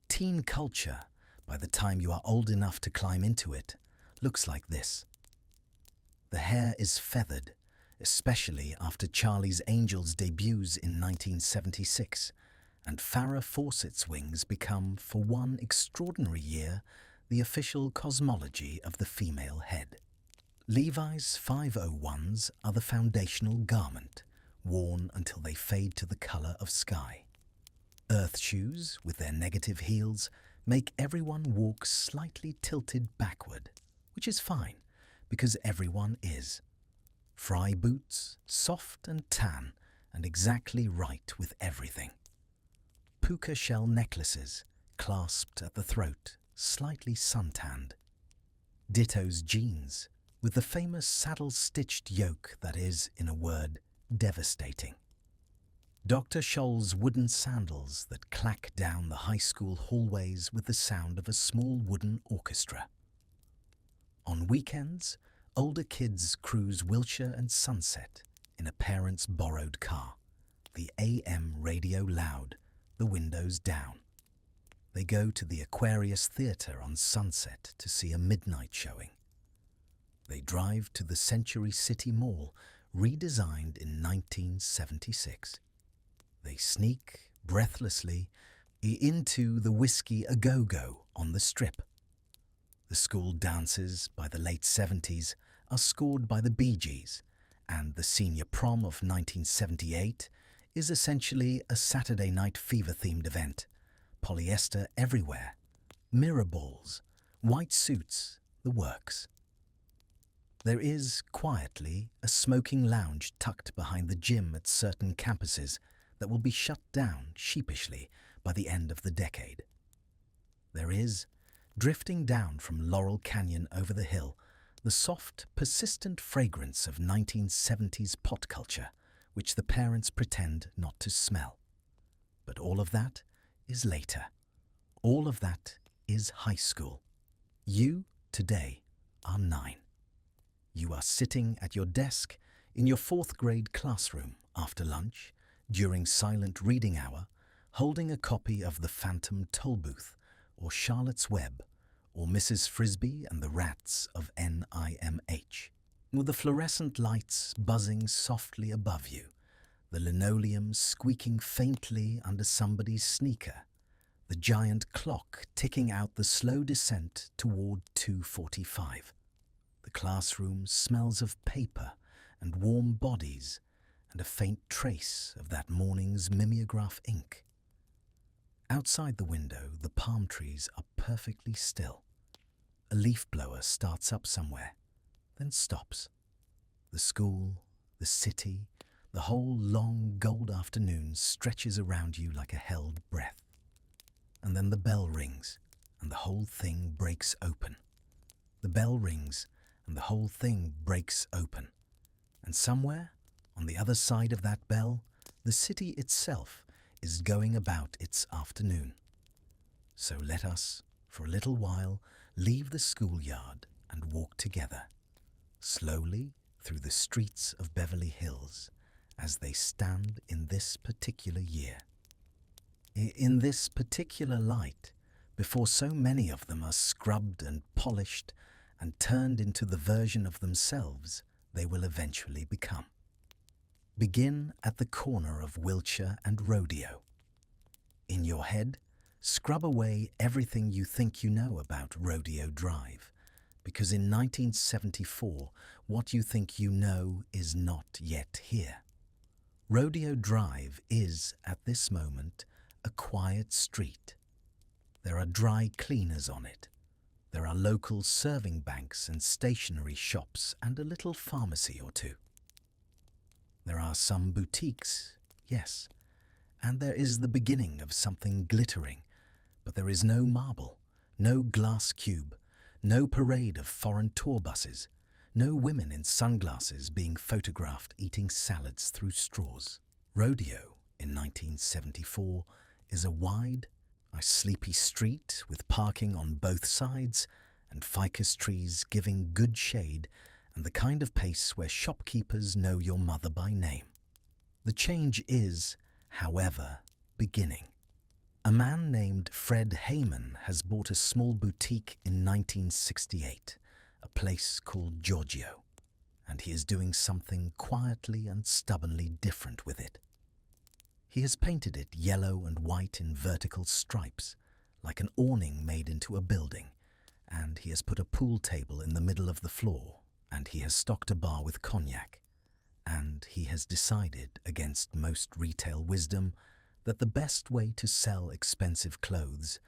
Teen culture, by the time you are old enough to climb into it, looks like this. The hair is feathered, especially after Charlie's Angels debuts in 1976, and Farrah Fawcett's wings become, for one extraordinary year, the official cosmology of the female head. Levi's 501s are the foundational garment, worn until they fade to the colour of sky. Earth shoes, with their negative heels, make everyone walk slightly tilted backward, which is fine, because everyone is. Fry boots, soft and tan, and exactly right with everything. Puka shell necklaces, clasped at the throat, slightly suntanned. Ditto's jeans, with the famous saddle-stitched yoke that is, in a word, devastating. Dr. Scholl's wooden sandals that clack down the high school hallways with the sound of a small wooden orchestra. On weekends, older kids cruise Wilshire and Sunset in a parent's borrowed car, the AM radio loud, the windows down. They go to the Aquarius Theatre on Sunset to see a midnight showing. They drive to the Century City Mall, redesigned in 1976. They sneak, breathlessly, into the Whiskey A Go-Go on the Strip. The school dances by the late 70s are scored by the Bee Gees, and the senior prom of 1978 is essentially a Saturday Night Fever-themed event. Polyester everywhere, mirror balls, white suits, the works. There is, quietly, a smoking lounge tucked behind the gym at certain campuses that will be shut down sheepishly by the end of the decade. There is, drifting down from Laurel Canyon over the hill, the soft, persistent fragrance of 1970s pot culture, which the parents pretend not to smell. But all of that is later. All of that is high school. You, today, are 9. You are sitting at your desk in your 4th grade classroom after lunch, during silent reading hour, holding a copy of The Phantom Tollbooth, or Charlotte's Web, or Mrs. Frisbee and the Rats of NIMH, with the fluorescent lights buzzing softly above you, the linoleum squeaking faintly under somebody's sneaker, the giant clock ticking out the slow descent toward 2:45. The classroom smells of paper and warm bodies and a faint trace of that morning's mimeograph ink. Outside the window, the palm trees are perfectly still. A leaf blower starts up somewhere, then stops. The school, the city, the whole long gold afternoon stretches around you like a held breath. And then the bell rings, and the whole thing breaks open. The bell rings, and the whole thing breaks open. And somewhere, on the other side of that bell, the city itself is going about its afternoon. So let us, for a little while, leave the schoolyard and walk together, slowly through the streets of Beverly Hills, as they stand in this particular year. In this particular light, before so many of them are scrubbed and polished and turned into the version of themselves they will eventually become. Begin at the corner of Wilshire and Rodeo. In your head, scrub away everything you think you know about Rodeo Drive, because in 1974, what you think you know is not yet here. Rodeo Drive is, at this moment, a quiet street. There are dry cleaners on it. There are local serving banks and stationery shops and a little pharmacy or two. There are some boutiques, yes, and there is the beginning of something glittering, but there is no marble, no glass cube, no parade of foreign tour buses, no women in sunglasses being photographed eating salads through straws. Rodeo, in 1974, is a wide, sleepy street with parking on both sides and ficus trees giving good shade and the kind of pace where shopkeepers know your mother by name. The change is, however, beginning. A man named Fred Heyman has bought a small boutique in 1968, a place called Giorgio, and he is doing something quietly and stubbornly different with it. He has painted it yellow and white in vertical stripes, like an awning made into a building, and he has put a pool table in the middle of the floor, and he has stocked a bar with cognac, and he has decided, against most retail wisdom, that the best way to sell expensive clothes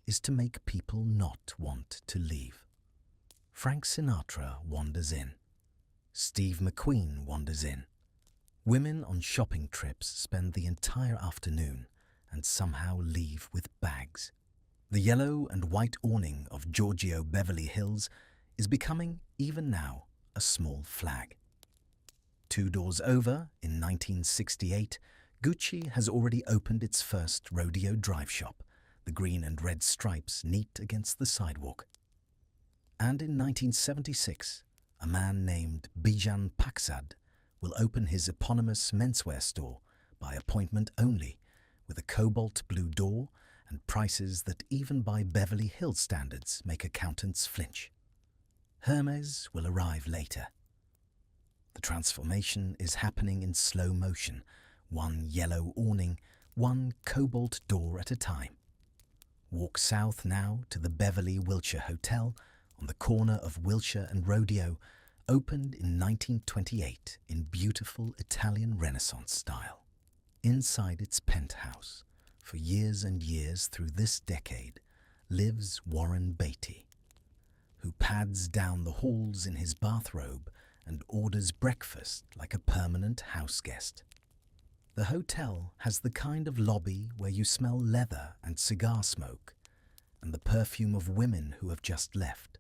is to make people not want to leave. Frank Sinatra wanders in. Steve McQueen wanders in. Women on shopping trips spend the entire afternoon and somehow leave with bags. The yellow and white awning of Giorgio Beverly Hills is becoming, even now, a small flag. 2 doors over, in 1968, Gucci has already opened its first Rodeo Drive shop, the green and red stripes neat against the sidewalk. And in 1976, a man named Bijan Paksad will open his eponymous menswear store by appointment only, with a cobalt blue door and prices that even by Beverly Hills standards make accountants flinch. Hermes will arrive later. The transformation is happening in slow motion, one yellow awning, one cobalt door at a time. Walk south now to the Beverly Wilshire Hotel on the corner of Wilshire and Rodeo, opened in 1928 in beautiful Italian Renaissance style. Inside its penthouse, for years and years through this decade, lives Warren Beatty, who pads down the halls in his bathrobe and orders breakfast like a permanent house guest. The hotel has the kind of lobby where you smell leather and cigar smoke, and the perfume of women who have just left,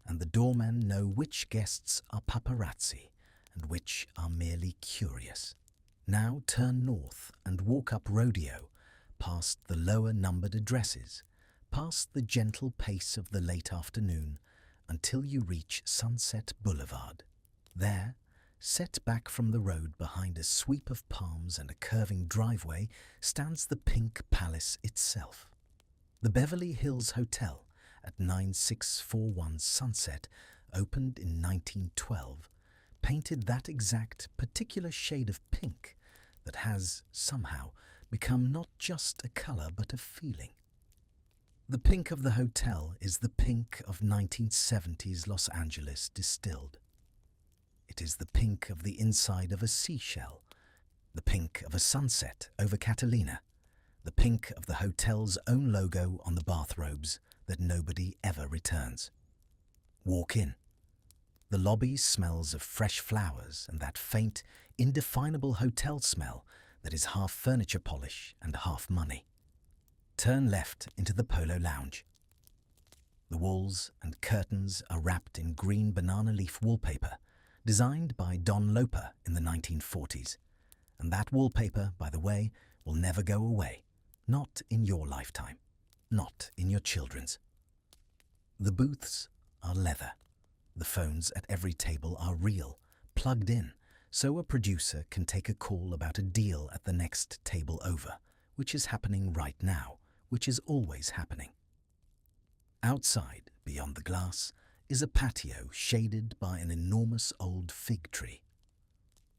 and the doormen know which guests are paparazzi and which are merely curious. Now turn north and walk up Rodeo, past the lower numbered addresses, past the gentle pace of the late afternoon, until you reach Sunset Boulevard. There, set back from the road behind a sweep of palms and a curving driveway, stands the Pink Palace itself. The Beverly Hills Hotel at 9641 Sunset, opened in 1912, painted that exact particular shade of pink that has, somehow, become not just a colour but a feeling. The pink of the hotel is the pink of 1970s Los Angeles distilled. It is the pink of the inside of a seashell, the pink of a sunset over Catalina, the pink of the hotel's own logo on the bathrobes that nobody ever returns. Walk in. The lobby smells of fresh flowers and that faint, indefinable hotel smell that is half furniture polish and half money. Turn left into the Polo Lounge. The walls and curtains are wrapped in green banana leaf wallpaper, designed by Don Loper in the 1940s. And that wallpaper, by the way, will never go away. Not in your lifetime. Not in your children's. The booths are leather. The phones at every table are real, plugged in, so a producer can take a call about a deal at the next table over, which is happening right now, which is always happening. Outside, beyond the glass, is a patio shaded by an enormous old fig tree.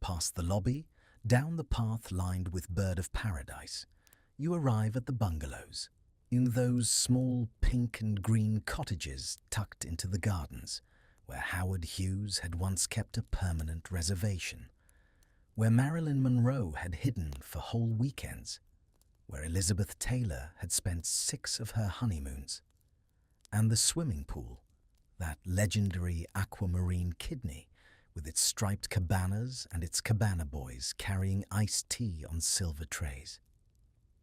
Past the lobby, down the path lined with bird of paradise, you arrive at the bungalows, in those small pink and green cottages tucked into the gardens, where Howard Hughes had once kept a permanent reservation, where Marilyn Monroe had hidden for whole weekends, where Elizabeth Taylor had spent 6 of her honeymoons, and the swimming pool, that legendary aquamarine kidney with its striped cabanas and its cabana boys carrying iced tea on silver trays.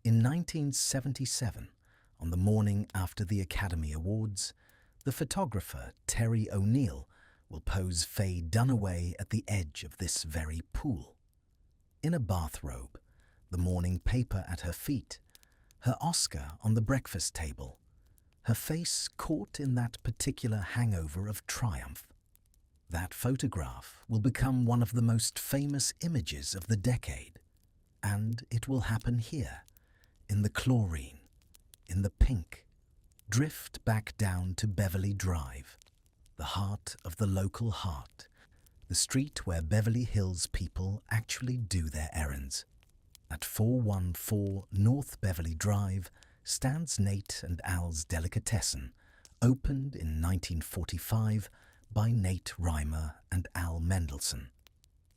In 1977, on the morning after the Academy Awards, the photographer Terry O'Neill will pose Faye Dunaway at the edge of this very pool. In a bathrobe, the morning paper at her feet, her Oscar on the breakfast table, her face caught in that particular hangover of triumph. That photograph will become one of the most famous images of the decade, and it will happen here, in the chlorine, in the pink. Drift back down to Beverly Drive, the heart of the local heart, the street where Beverly Hills people actually do their errands. At 414 North Beverly Drive stands Nate and Al's Delicatessen, opened in 1945 by Nate Reimer and Al Mendelsohn,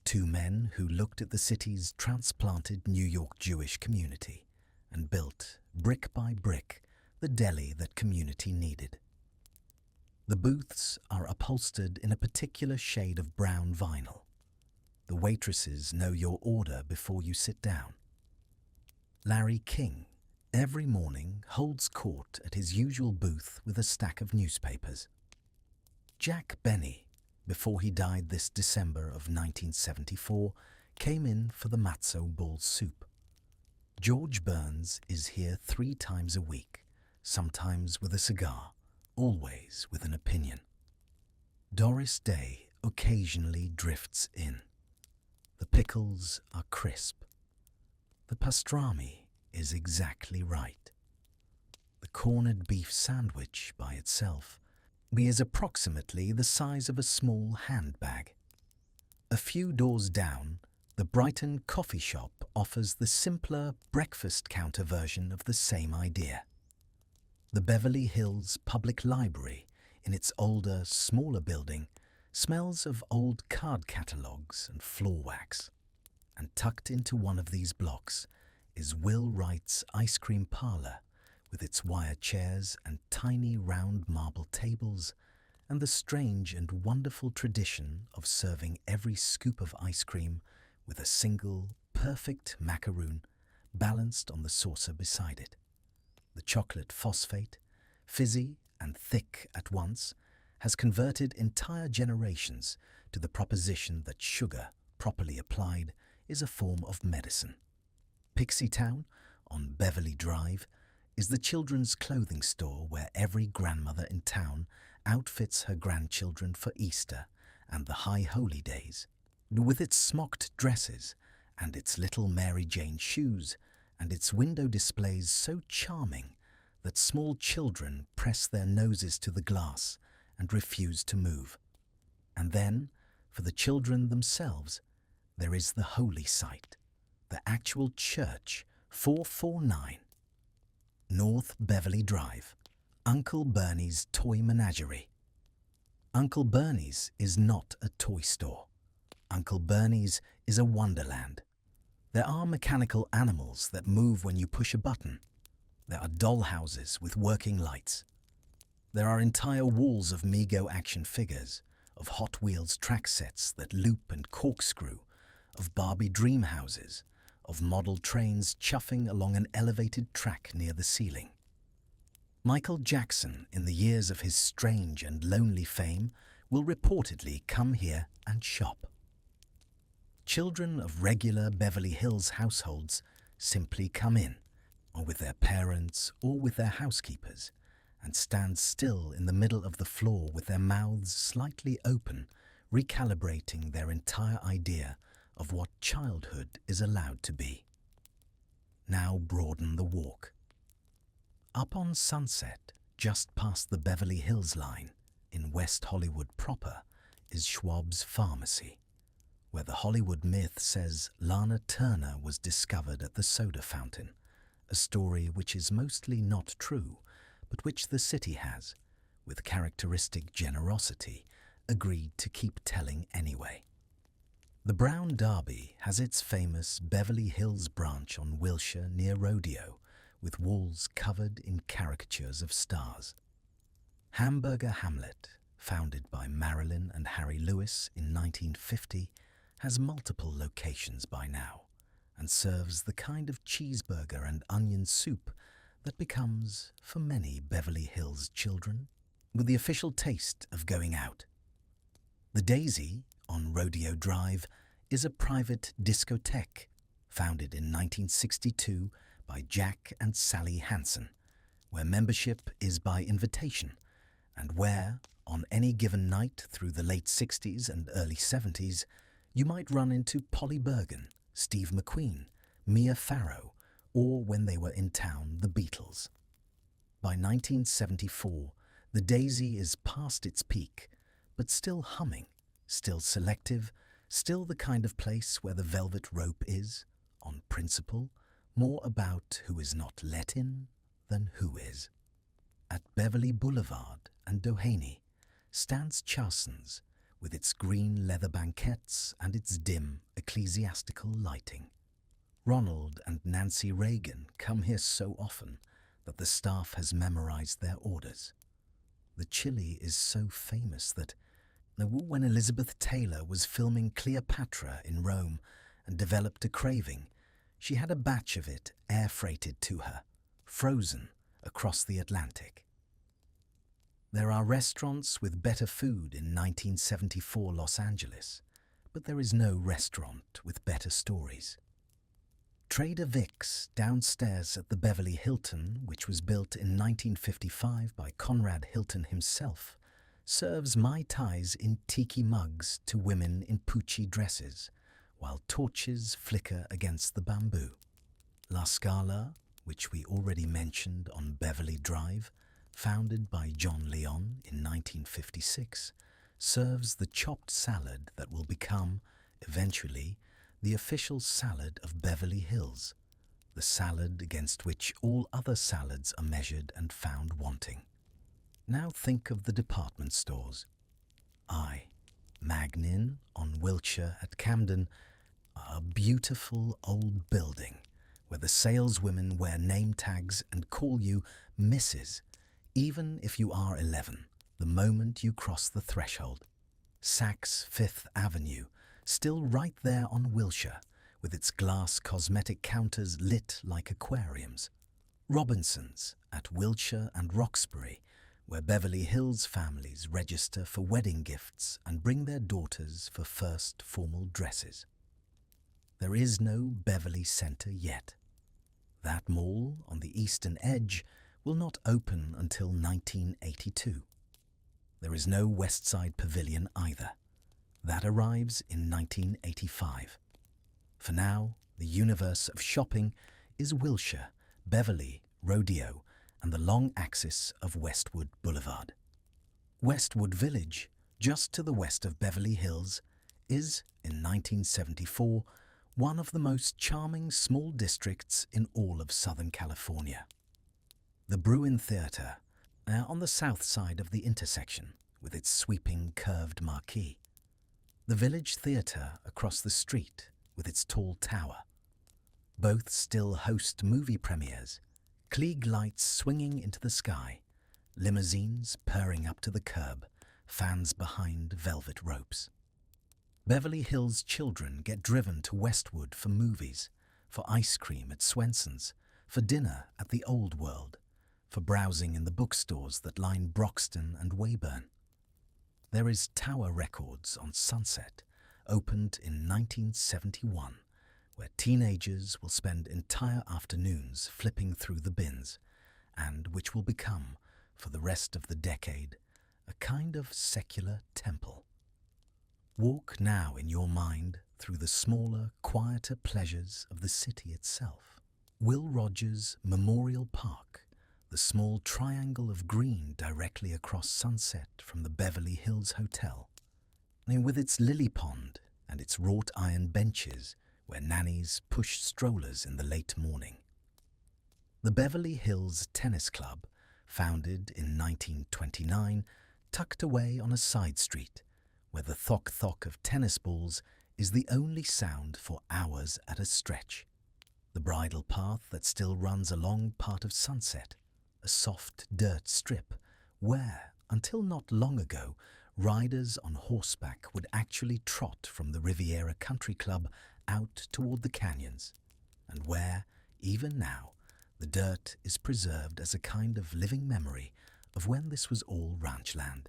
2 men who looked at the city's transplanted New York Jewish community and built, brick by brick, the deli that community needed. The booths are upholstered in a particular shade of brown vinyl. The waitresses know your order before you sit down. Larry King, every morning, holds court at his usual booth with a stack of newspapers. Jack Benny, before he died this December of 1974, came in for the matzo ball soup. George Burns is here 3 times a week, sometimes with a cigar, always with an opinion. Doris Day occasionally drifts in. The pickles are crisp. The pastrami is exactly right. The corned beef sandwich by itself is approximately the size of a small handbag. A few doors down, the Brighton coffee shop offers the simpler breakfast counter version of the same idea. The Beverly Hills Public Library, in its older, smaller building, smells of old card catalogues and floor wax. And tucked into one of these blocks is Will Wright's ice cream parlor, with its wire chairs and tiny round marble tables, and the strange and wonderful tradition of serving every scoop of ice cream with a single, perfect macaroon balanced on the saucer beside it. The chocolate phosphate, fizzy and thick at once, has converted entire generations to the proposition that sugar, properly applied, is a form of medicine. Pixie Town, on Beverly Drive, is the children's clothing store where every grandmother in town outfits her grandchildren for Easter and the high holy days. With its smocked dresses and its little Mary Jane shoes and its window displays so charming that small children press their noses to the glass and refuse to move. And then, for the children themselves, there is the holy site, the actual church, 449. North Beverly Drive, Uncle Bernie's Toy Menagerie. Uncle Bernie's is not a toy store. Uncle Bernie's is a wonderland. There are mechanical animals that move when you push a button. There are dollhouses with working lights. There are entire walls of Mego action figures, of Hot Wheels track sets that loop and corkscrew, of Barbie dream houses, of model trains chuffing along an elevated track near the ceiling. Michael Jackson, in the years of his strange and lonely fame, will reportedly come here and shop. Children of regular Beverly Hills households simply come in, or with their parents or with their housekeepers, and stand still in the middle of the floor with their mouths slightly open, recalibrating their entire idea of what childhood is allowed to be. Now broaden the walk. Up on Sunset, just past the Beverly Hills line, in West Hollywood proper, is Schwab's Pharmacy, where the Hollywood myth says Lana Turner was discovered at the soda fountain, a story which is mostly not true, but which the city has, with characteristic generosity, agreed to keep telling anyway. The Brown Derby has its famous Beverly Hills branch on Wilshire near Rodeo, with walls covered in caricatures of stars. Hamburger Hamlet, founded by Marilyn and Harry Lewis in 1950, has multiple locations by now, and serves the kind of cheeseburger and onion soup that becomes, for many Beverly Hills children, with the official taste of going out. The Daisy, on Rodeo Drive, is a private discotheque founded in 1962 by Jack and Sally Hansen, where membership is by invitation, and where, on any given night through the late 60s and early 70s, you might run into Polly Bergen, Steve McQueen, Mia Farrow, or when they were in town, the Beatles. By 1974, the Daisy is past its peak, but still humming, still selective, still the kind of place where the velvet rope is, on principle, more about who is not let in than who is. At Beverly Boulevard and Doheny stands Charson's, with its green leather banquettes and its dim ecclesiastical lighting. Ronald and Nancy Reagan come here so often that the staff has memorized their orders. The chili is so famous that when Elizabeth Taylor was filming Cleopatra in Rome and developed a craving, she had a batch of it air-freighted to her, frozen across the Atlantic. There are restaurants with better food in 1974 Los Angeles, but there is no restaurant with better stories. Trader Vic's downstairs at the Beverly Hilton, which was built in 1955 by Conrad Hilton himself, serves Mai Tais in tiki mugs to women in Pucci dresses, while torches flicker against the bamboo. La Scala, which we already mentioned on Beverly Drive, founded by John Leon in 1956, serves the chopped salad that will become, eventually, the official salad of Beverly Hills, the salad against which all other salads are measured and found wanting. Now think of the department stores. Magnin on Wilshire at Camden, a beautiful old building where the saleswomen wear name tags and call you Mrs., even if you are 11, the moment you cross the threshold. Saks Fifth Avenue, still right there on Wilshire, with its glass cosmetic counters lit like aquariums. Robinson's at Wilshire and Roxbury, where Beverly Hills families register for wedding gifts and bring their daughters for first formal dresses. There is no Beverly Center yet. That mall on the eastern edge will not open until 1982. There is no West Side Pavilion either. That arrives in 1985. For now, the universe of shopping is Wilshire, Beverly, Rodeo, and the long axis of Westwood Boulevard. Westwood Village, just to the west of Beverly Hills, is, in 1974, one of the most charming small districts in all of Southern California. The Bruin Theater, on the south side of the intersection, with its sweeping curved marquee. The Village Theater across the street, with its tall tower. Both still host movie premieres, Klieg lights swinging into the sky, limousines purring up to the curb, fans behind velvet ropes. Beverly Hills children get driven to Westwood for movies, for ice cream at Swenson's, for dinner at the Old World, for browsing in the bookstores that line Broxton and Weyburn. There is Tower Records on Sunset, opened in 1971, where teenagers will spend entire afternoons flipping through the bins, and which will become, for the rest of the decade, a kind of secular temple. Walk now in your mind through the smaller, quieter pleasures of the city itself. Will Rogers Memorial Park, the small triangle of green directly across Sunset from the Beverly Hills Hotel, and with its lily pond and its wrought iron benches where nannies push strollers in the late morning. The Beverly Hills Tennis Club, founded in 1929, tucked away on a side street, where the thock-thock of tennis balls is the only sound for hours at a stretch. The bridle path that still runs along part of Sunset, a soft dirt strip where, until not long ago, riders on horseback would actually trot from the Riviera Country Club out toward the canyons, and where, even now, the dirt is preserved as a kind of living memory of when this was all ranch land.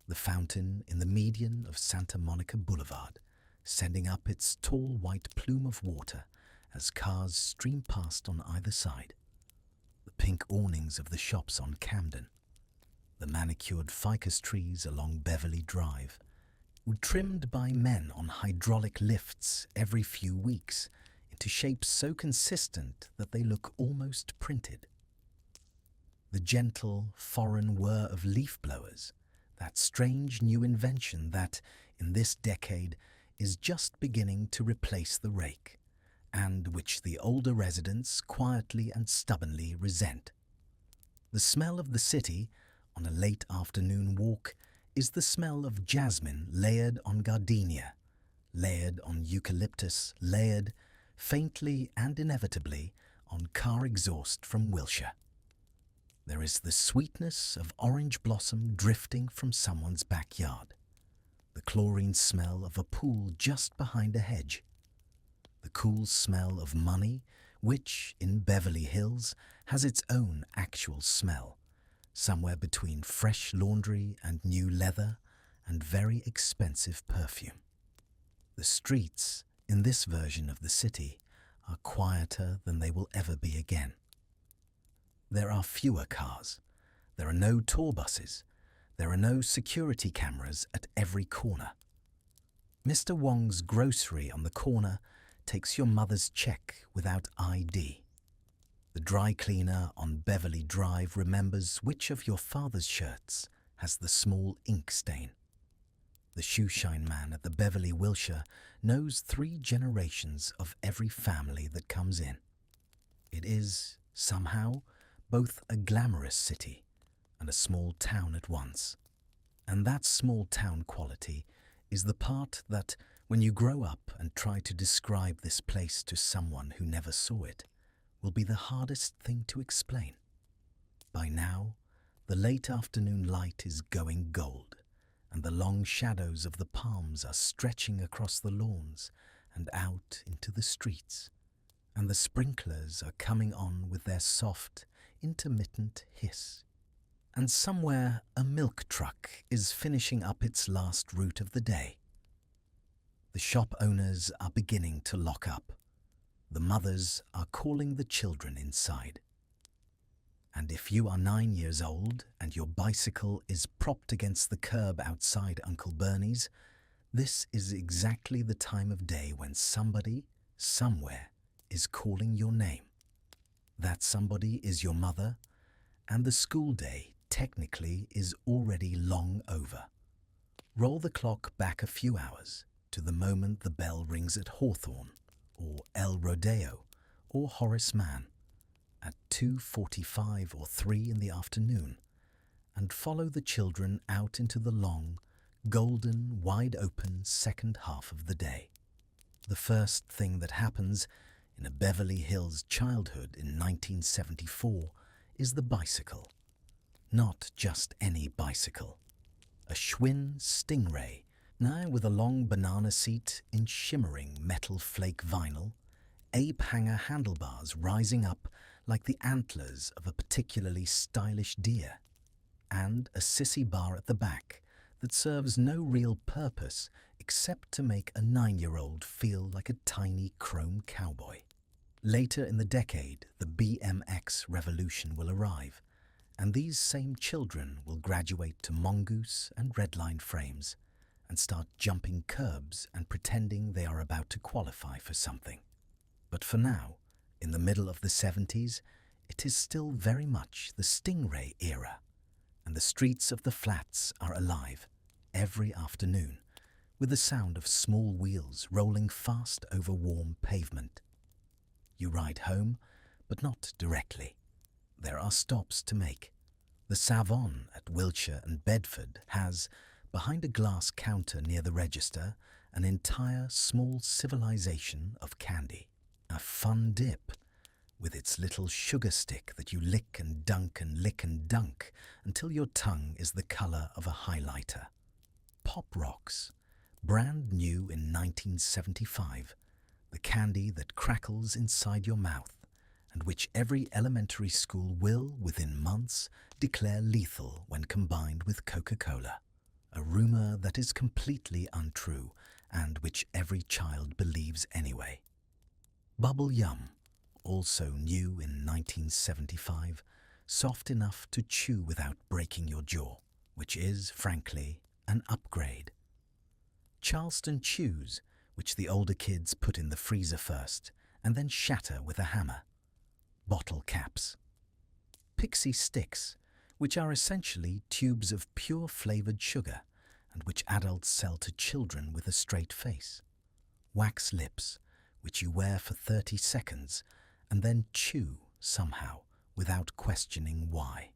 The fountain in the median of Santa Monica Boulevard, sending up its tall white plume of water as cars stream past on either side. The pink awnings of the shops on Camden. The manicured ficus trees along Beverly Drive, trimmed by men on hydraulic lifts every few weeks into shapes so consistent that they look almost printed. The gentle, foreign whir of leaf blowers, that strange new invention that, in this decade, is just beginning to replace the rake, and which the older residents quietly and stubbornly resent. The smell of the city, on a late afternoon walk, is the smell of jasmine layered on gardenia, layered on eucalyptus, layered, faintly and inevitably, on car exhaust from Wilshire. There is the sweetness of orange blossom drifting from someone's backyard, the chlorine smell of a pool just behind a hedge, the cool smell of money, which, in Beverly Hills, has its own actual smell, somewhere between fresh laundry and new leather and very expensive perfume. The streets, in this version of the city, are quieter than they will ever be again. There are fewer cars. There are no tour buses. There are no security cameras at every corner. Mr. Wong's grocery on the corner takes your mother's check without ID. The dry cleaner on Beverly Drive remembers which of your father's shirts has the small ink stain. The shoeshine man at the Beverly Wilshire knows 3 generations of every family that comes in. It is, somehow, both a glamorous city and a small town at once. And that small town quality is the part that, when you grow up and try to describe this place to someone who never saw it, will be the hardest thing to explain. By now, the late afternoon light is going gold, and the long shadows of the palms are stretching across the lawns and out into the streets, and the sprinklers are coming on with their soft, intermittent hiss. And somewhere a milk truck is finishing up its last route of the day. The shop owners are beginning to lock up. The mothers are calling the children inside. And if you are 9 years old and your bicycle is propped against the curb outside Uncle Bernie's, this is exactly the time of day when somebody, somewhere, is calling your name. That somebody is your mother, and the school day technically is already long over. Roll the clock back a few hours to the moment the bell rings at Hawthorne, or El Rodeo, or Horace Mann, at 2:45 or 3 in the afternoon, and follow the children out into the long, golden, wide-open second half of the day. The first thing that happens in a Beverly Hills childhood in 1974 is the bicycle. Not just any bicycle. A Schwinn Stingray, now with a long banana seat in shimmering metal flake vinyl, ape hanger handlebars rising up like the antlers of a particularly stylish deer, and a sissy bar at the back that serves no real purpose except to make a 9-year-old feel like a tiny chrome cowboy. Later in the decade, the BMX revolution will arrive, and these same children will graduate to mongoose and redline frames and start jumping curbs and pretending they are about to qualify for something. But for now, in the middle of the 70s, it is still very much the Stingray era, and the streets of the flats are alive every afternoon with the sound of small wheels rolling fast over warm pavement. You ride home, but not directly. There are stops to make. The Savon at Wilshire and Bedford has, behind a glass counter near the register, an entire small civilization of candy. A fun dip, with its little sugar stick that you lick and dunk and lick and dunk until your tongue is the color of a highlighter. Pop Rocks, brand new in 1975, the candy that crackles inside your mouth and which every elementary school will, within months, declare lethal when combined with Coca-Cola. A rumor that is completely untrue and which every child believes anyway. Bubble Yum, also new in 1975, soft enough to chew without breaking your jaw, which is, frankly, an upgrade. Charleston Chews, which the older kids put in the freezer first and then shatter with a hammer. Bottle caps. Pixie Sticks, which are essentially tubes of pure flavored sugar and which adults sell to children with a straight face. Wax lips, which you wear for 30 seconds and then chew somehow without questioning why.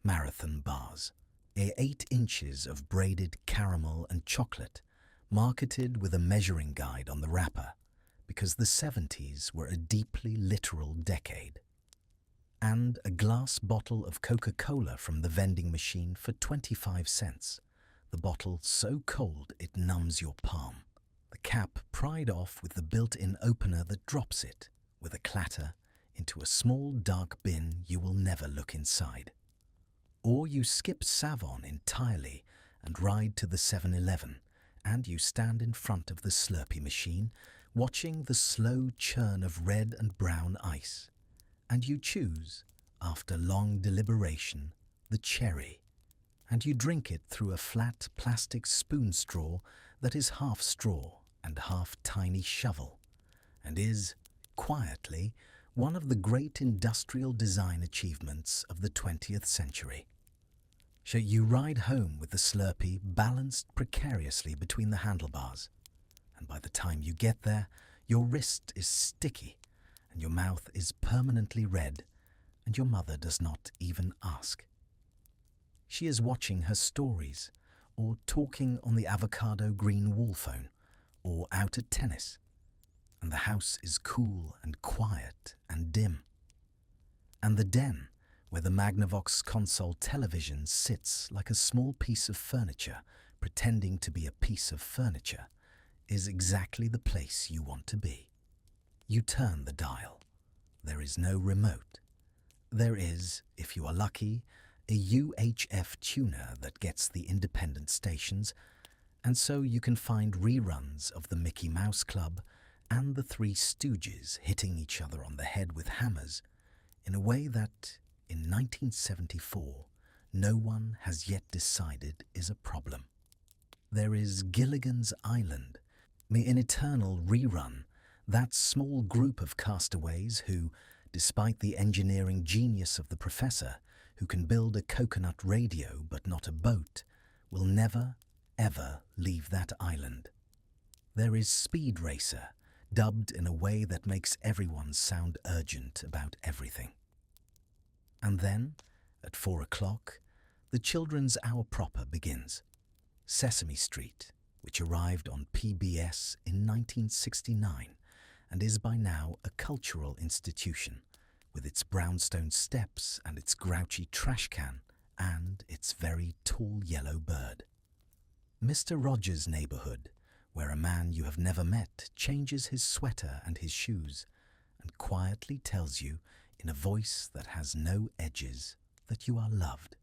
Marathon bars, 8 inches of braided caramel and chocolate, marketed with a measuring guide on the wrapper, because the 70s were a deeply literal decade. And a glass bottle of Coca-Cola from the vending machine for 25 cents, the bottle so cold it numbs your palm. The cap pried off with the built-in opener that drops it, with a clatter, into a small dark bin you will never look inside. Or you skip Savon entirely and ride to the 7-Eleven, and you stand in front of the Slurpee machine, watching the slow churn of red and brown ice. And you choose, after long deliberation, the cherry, and you drink it through a flat plastic spoon straw that is half straw and half tiny shovel, and is, quietly, one of the great industrial design achievements of the 20th century. So you ride home with the Slurpee balanced precariously between the handlebars, and by the time you get there, your wrist is sticky, and your mouth is permanently red, and your mother does not even ask. She is watching her stories, or talking on the avocado-green wall phone, or out at tennis, and the house is cool and quiet and dim. And the den, where the Magnavox console television sits like a small piece of furniture pretending to be a piece of furniture, is exactly the place you want to be. You turn the dial. There is no remote. There is, if you are lucky, a UHF tuner that gets the independent stations, and so you can find reruns of the Mickey Mouse Club and the Three Stooges hitting each other on the head with hammers in a way that, in 1974, no one has yet decided is a problem. There is Gilligan's Island, an eternal rerun, that small group of castaways who, despite the engineering genius of the professor, who can build a coconut radio but not a boat, will never, ever leave that island. There is Speed Racer, dubbed in a way that makes everyone sound urgent about everything. And then, at 4 o'clock, the children's hour proper begins. Sesame Street, which arrived on PBS in 1969 and is by now a cultural institution, with its brownstone steps and its grouchy trash can and its very tall yellow bird. Mr. Rogers' Neighborhood, where a man you have never met changes his sweater and his shoes and quietly tells you in a voice that has no edges that you are loved.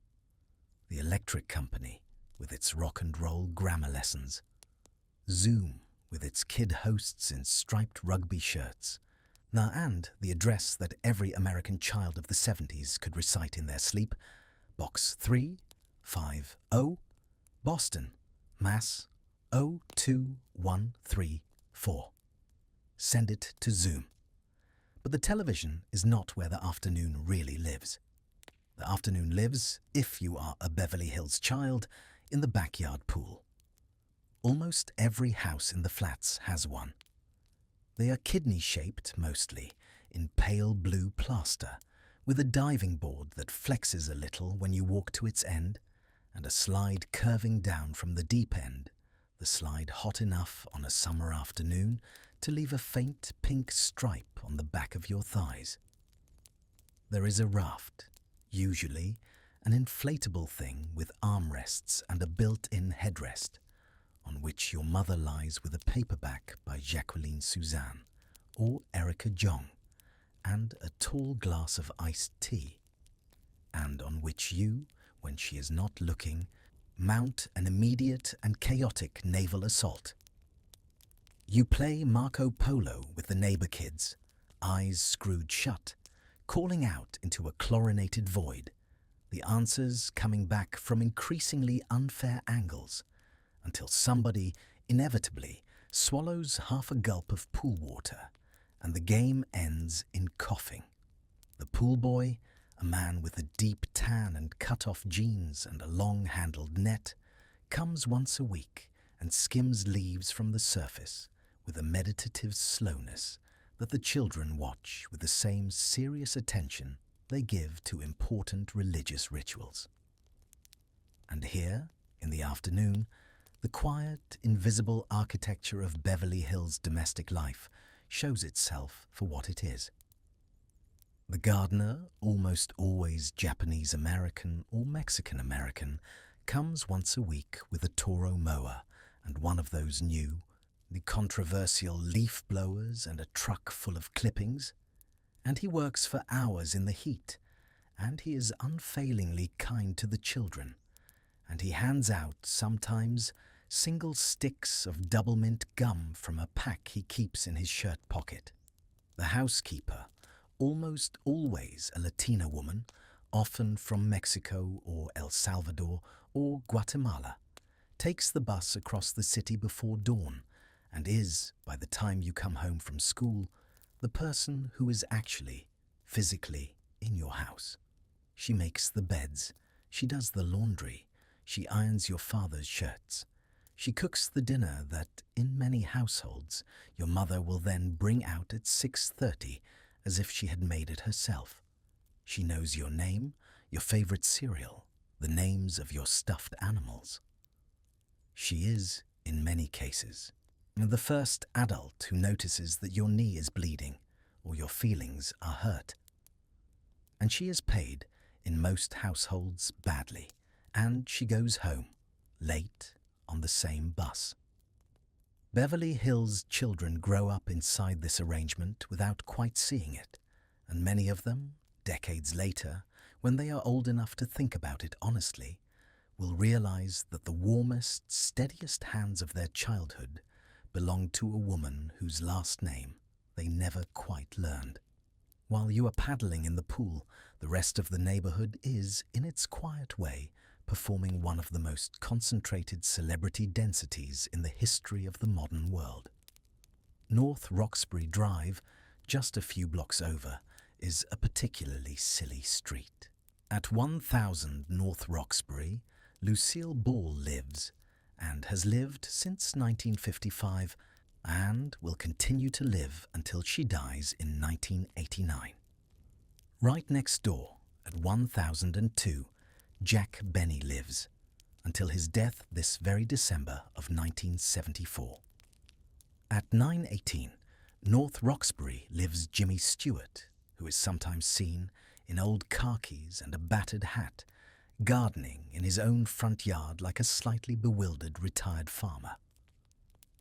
The Electric Company, with its rock and roll grammar lessons. Zoom, with its kid hosts in striped rugby shirts. Now, and the address that every American child of the 70s could recite in their sleep, Box 350, Boston, Mass. 02134. Send it to Zoom. But the television is not where the afternoon really lives. The afternoon lives, if you are a Beverly Hills child, in the backyard pool. Almost every house in the flats has one. They are kidney-shaped mostly, in pale blue plaster, with a diving board that flexes a little when you walk to its end, and a slide curving down from the deep end, the slide hot enough on a summer afternoon to leave a faint pink stripe on the back of your thighs. There is a raft, usually an inflatable thing with armrests and a built-in headrest, on which your mother lies with a paperback by Jacqueline Suzanne or Erica Jong, and a tall glass of iced tea, and on which you, when she is not looking, mount an immediate and chaotic naval assault. You play Marco Polo with the neighbor kids, eyes screwed shut, calling out into a chlorinated void, the answers coming back from increasingly unfair angles, until somebody, inevitably, swallows half a gulp of pool water, and the game ends in coughing. The pool boy, a man with a deep tan and cut-off jeans and a long-handled net, comes once a week and skims leaves from the surface with a meditative slowness that the children watch with the same serious attention they give to important religious rituals. And here, in the afternoon, the quiet, invisible architecture of Beverly Hills domestic life shows itself for what it is. The gardener, almost always Japanese-American or Mexican-American, comes once a week with a Toro mower and one of those new, the controversial leaf blowers and a truck full of clippings, and he works for hours in the heat, and he is unfailingly kind to the children, and he hands out, sometimes, single sticks of double-mint gum from a pack he keeps in his shirt pocket. The housekeeper, almost always a Latina woman, often from Mexico or El Salvador or Guatemala, takes the bus across the city before dawn, and is, by the time you come home from school, the person who is actually, physically, in your house. She makes the beds, she does the laundry, she irons your father's shirts. She cooks the dinner that, in many households, your mother will then bring out at 6:30 as if she had made it herself. She knows your name, your favorite cereal, the names of your stuffed animals. She is, in many cases, the first adult who notices that your knee is bleeding or your feelings are hurt. And she is paid, in most households, badly, and she goes home, late, on the same bus. Beverly Hills children grow up inside this arrangement without quite seeing it, and many of them, decades later, when they are old enough to think about it honestly, will realize that the warmest, steadiest hands of their childhood belonged to a woman whose last name they never quite learned. While you are paddling in the pool, the rest of the neighborhood is, in its quiet way, performing one of the most concentrated celebrity densities in the history of the modern world. North Roxbury Drive, just a few blocks over, is a particularly silly street. At 1000 North Roxbury, Lucille Ball lives, and has lived since 1955, and will continue to live until she dies in 1989. Right next door, at 1002, Jack Benny lives, until his death this very December of 1974. At 918, North Roxbury lives Jimmy Stewart, who is sometimes seen, in old khakis and a battered hat, gardening in his own front yard like a slightly bewildered retired farmer.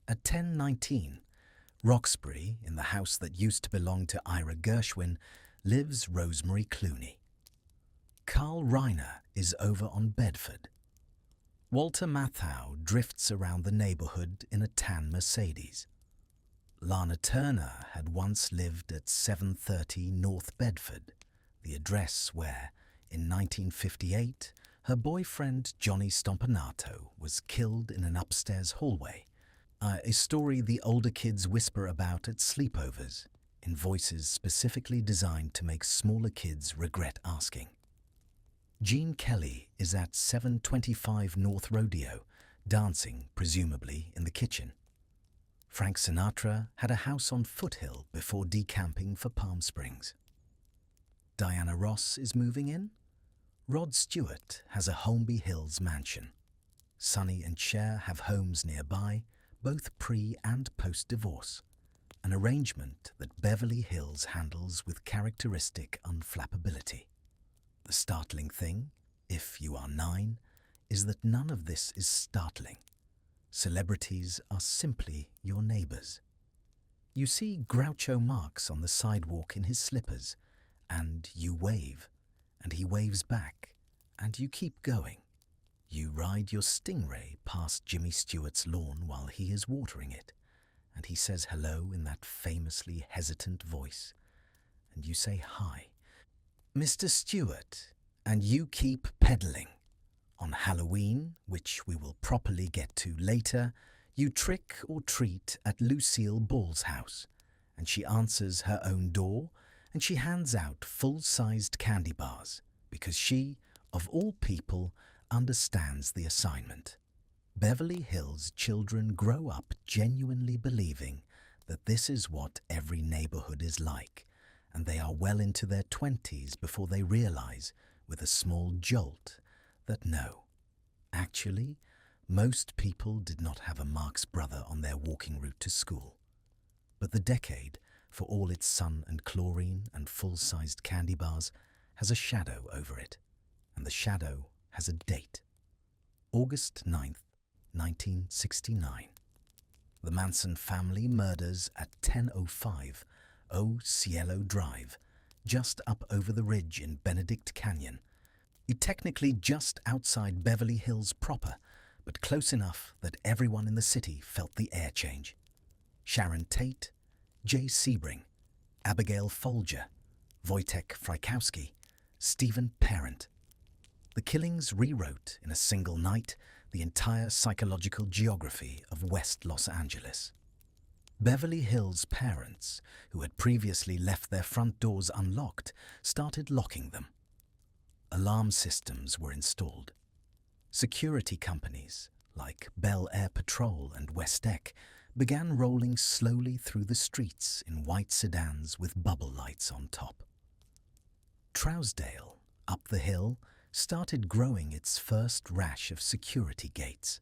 At 1019, Roxbury, in the house that used to belong to Ira Gershwin, lives Rosemary Clooney. Carl Reiner is over on Bedford. Walter Matthau drifts around the neighborhood in a tan Mercedes. Lana Turner had once lived at 730 North Bedford, the address where, in 1958, her boyfriend Johnny Stompanato was killed in an upstairs hallway, a story the older kids whisper about at sleepovers, in voices specifically designed to make smaller kids regret asking. Gene Kelly is at 725 North Rodeo, dancing, presumably, in the kitchen. Frank Sinatra had a house on Foothill before decamping for Palm Springs. Diana Ross is moving in. Rod Stewart has a Holmby Hills mansion. Sonny and Cher have homes nearby, both pre- and post-divorce, an arrangement that Beverly Hills handles with characteristic unflappability. The startling thing, if you are 9, is that none of this is startling. Celebrities are simply your neighbors. You see Groucho Marx on the sidewalk in his slippers, and you wave, and he waves back, and you keep going. You ride your Stingray past Jimmy Stewart's lawn while he is watering it, and he says hello in that famously hesitant voice, and you say hi, Mr. Stewart, and you keep pedaling. On Halloween, which we will properly get to later, you trick or treat at Lucille Ball's house, and she answers her own door, and she hands out full-sized candy bars, because she, of all people, understands the assignment. Beverly Hills children grow up genuinely believing that this is what every neighborhood is like, and they are well into their 20s before they realize, with a small jolt, that no, actually, most people did not have a Marx Brother on their walking route to school. But the decade, for all its sun and chlorine and full-sized candy bars, has a shadow over it, and the shadow has a date. August 9th, 1969. The Manson family murders at 10:05 O Cielo Drive, just up over the ridge in Benedict Canyon. Technically just outside Beverly Hills proper, but close enough that everyone in the city felt the air change. Sharon Tate, Jay Sebring, Abigail Folger, Wojtek Frykowski, Stephen Parent. The killings rewrote in a single night the entire psychological geography of West Los Angeles. Beverly Hills parents, who had previously left their front doors unlocked, started locking them. Alarm systems were installed. Security companies, like Bel Air Patrol and Westec, began rolling slowly through the streets in white sedans with bubble lights on top. Trousdale, up the hill, started growing its first rash of security gates.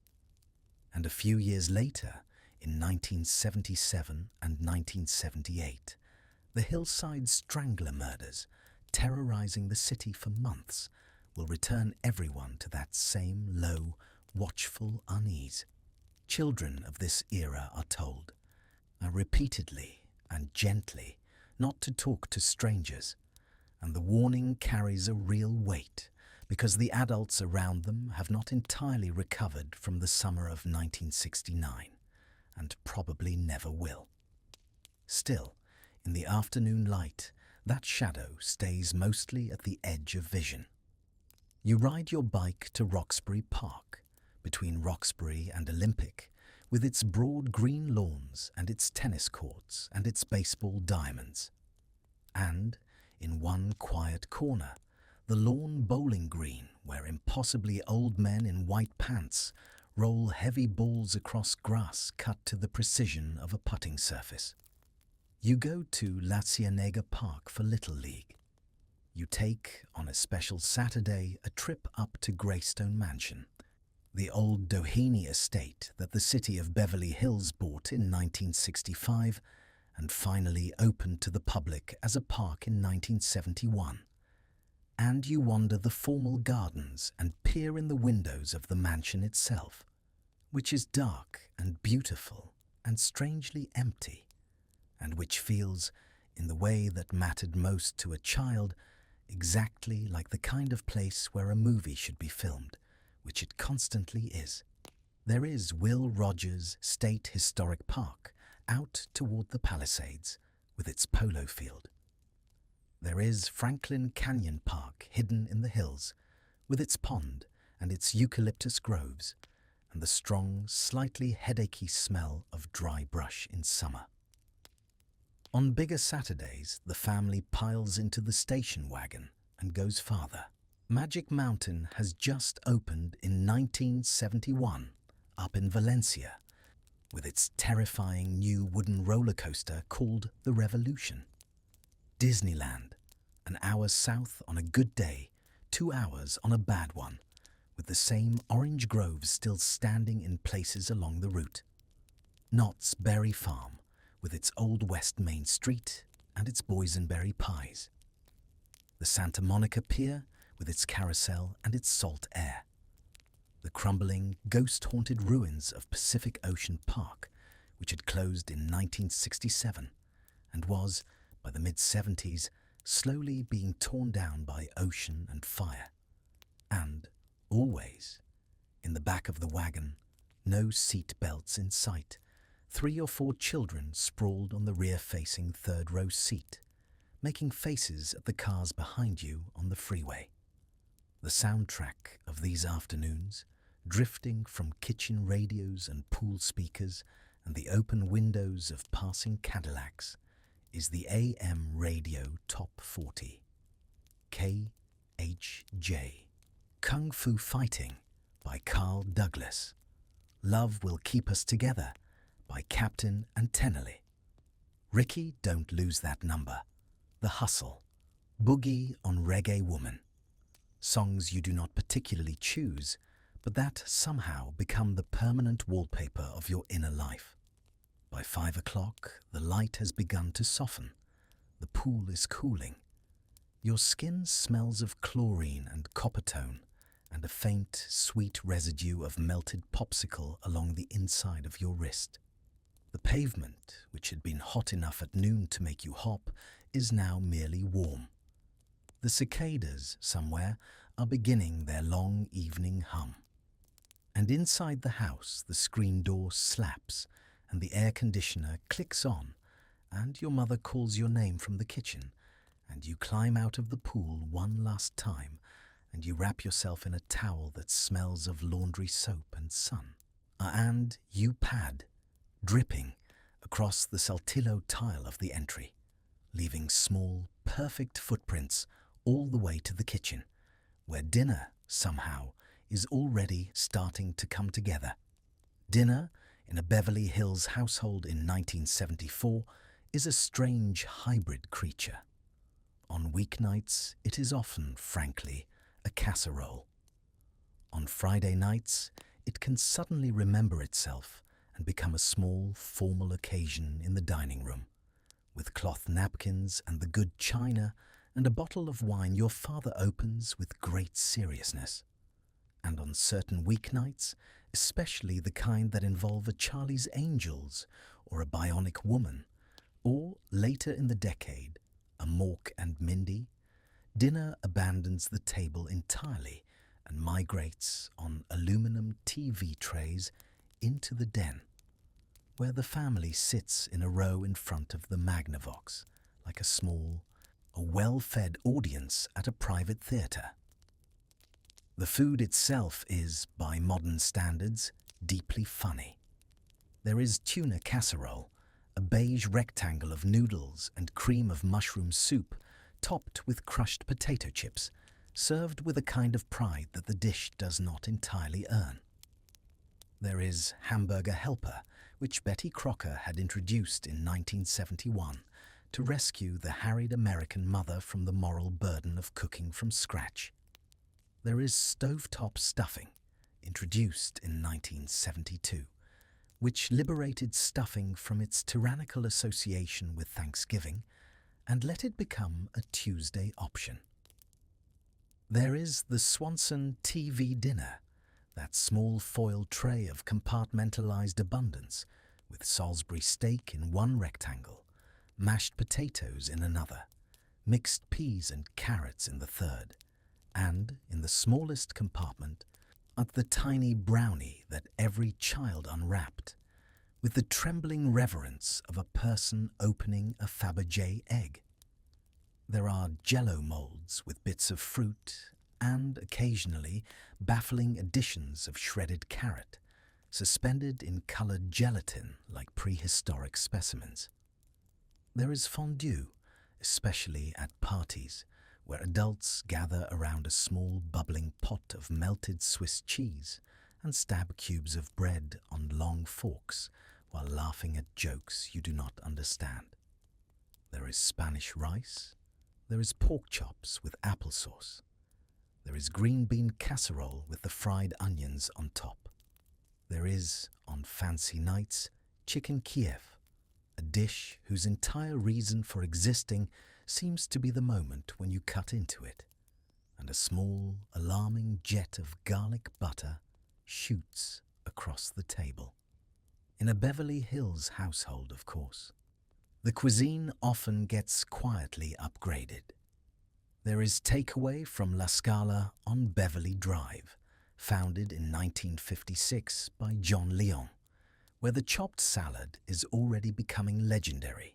And a few years later, in 1977 and 1978, the Hillside Strangler murders, terrorizing the city for months, will return everyone to that same low, watchful unease. Children of this era are told, repeatedly and gently, not to talk to strangers, and the warning carries a real weight because the adults around them have not entirely recovered from the summer of 1969, and probably never will. Still, in the afternoon light, that shadow stays mostly at the edge of vision. You ride your bike to Roxbury Park, between Roxbury and Olympic, with its broad green lawns and its tennis courts and its baseball diamonds. And, in one quiet corner, the lawn bowling green where impossibly old men in white pants roll heavy balls across grass cut to the precision of a putting surface. You go to La Cienega Park for Little League. You take, on a special Saturday, a trip up to Greystone Mansion, the old Doheny estate that the city of Beverly Hills bought in 1965 and finally opened to the public as a park in 1971. And you wander the formal gardens and peer in the windows of the mansion itself, which is dark and beautiful and strangely empty, and which feels, in the way that mattered most to a child, exactly like the kind of place where a movie should be filmed, which it constantly is. There is Will Rogers State Historic Park out toward the Palisades with its polo field. There is Franklin Canyon Park hidden in the hills with its pond and its eucalyptus groves and the strong, slightly headachy smell of dry brush in summer. On bigger Saturdays, the family piles into the station wagon and goes farther. Magic Mountain has just opened in 1971 up in Valencia with its terrifying new wooden roller coaster called the Revolution. Disneyland, an hour south on a good day, 2 hours on a bad one, with the same orange groves still standing in places along the route. Knott's Berry Farm, with its Old West Main Street and its boysenberry pies. The Santa Monica Pier, with its carousel and its salt air. The crumbling, ghost-haunted ruins of Pacific Ocean Park, which had closed in 1967 and was, by the mid-70s, slowly being torn down by ocean and fire. And, always, in the back of the wagon, no seat belts in sight, 3 or 4 children sprawled on the rear-facing third-row seat, making faces at the cars behind you on the freeway. The soundtrack of these afternoons, drifting from kitchen radios and pool speakers and the open windows of passing Cadillacs, is the AM Radio Top 40. KHJ. Kung Fu Fighting by Carl Douglas. Love Will Keep Us Together by Captain and Tennelly. Ricky, Don't Lose That Number. The Hustle. Boogie on Reggae Woman. Songs you do not particularly choose, but that somehow become the permanent wallpaper of your inner life. By 5 o'clock, the light has begun to soften. The pool is cooling. Your skin smells of chlorine and coppertone, and a faint, sweet residue of melted popsicle along the inside of your wrist. The pavement, which had been hot enough at noon to make you hop, is now merely warm. The cicadas, somewhere, are beginning their long evening hum. And inside the house, the screen door slaps, and the air conditioner clicks on, and your mother calls your name from the kitchen, and you climb out of the pool one last time, and you wrap yourself in a towel that smells of laundry soap and sun. And you pad, dripping, across the saltillo tile of the entry, leaving small, perfect footprints all the way to the kitchen, where dinner, somehow, is already starting to come together. Dinner, in a Beverly Hills household in 1974, is a strange hybrid creature. On weeknights, it is often, frankly, a casserole. On Friday nights, it can suddenly remember itself and become a small, formal occasion in the dining room, with cloth napkins and the good china and a bottle of wine your father opens with great seriousness. And on certain weeknights, especially the kind that involve a Charlie's Angels or a Bionic Woman, or later in the decade, a Mork and Mindy, dinner abandons the table entirely and migrates on aluminum TV trays into the den, where the family sits in a row in front of the Magnavox, like a well-fed audience at a private theatre. The food itself is, by modern standards, deeply funny. There is tuna casserole, a beige rectangle of noodles and cream of mushroom soup, topped with crushed potato chips, served with a kind of pride that the dish does not entirely earn. There is hamburger helper, which Betty Crocker had introduced in 1971 to rescue the harried American mother from the moral burden of cooking from scratch. There is stovetop stuffing, introduced in 1972, which liberated stuffing from its tyrannical association with Thanksgiving and let it become a Tuesday option. There is the Swanson TV dinner, that small foil tray of compartmentalized abundance, with Salisbury steak in one rectangle, mashed potatoes in another, mixed peas and carrots in the third, and, in the smallest compartment, at the tiny brownie that every child unwrapped, with the trembling reverence of a person opening a Fabergé egg. There are Jell-O molds with bits of fruit and, occasionally, baffling additions of shredded carrot, suspended in colored gelatin like prehistoric specimens. There is fondue, especially at parties, where adults gather around a small bubbling pot of melted Swiss cheese and stab cubes of bread on long forks while laughing at jokes you do not understand. There is Spanish rice. There is pork chops with applesauce. There is green bean casserole with the fried onions on top. There is, on fancy nights, chicken Kiev, a dish whose entire reason for existing seems to be the moment when you cut into it, and a small, alarming jet of garlic butter shoots across the table. In a Beverly Hills household, of course, the cuisine often gets quietly upgraded. There is takeaway from La Scala on Beverly Drive, founded in 1956 by John Leon, where the chopped salad is already becoming legendary,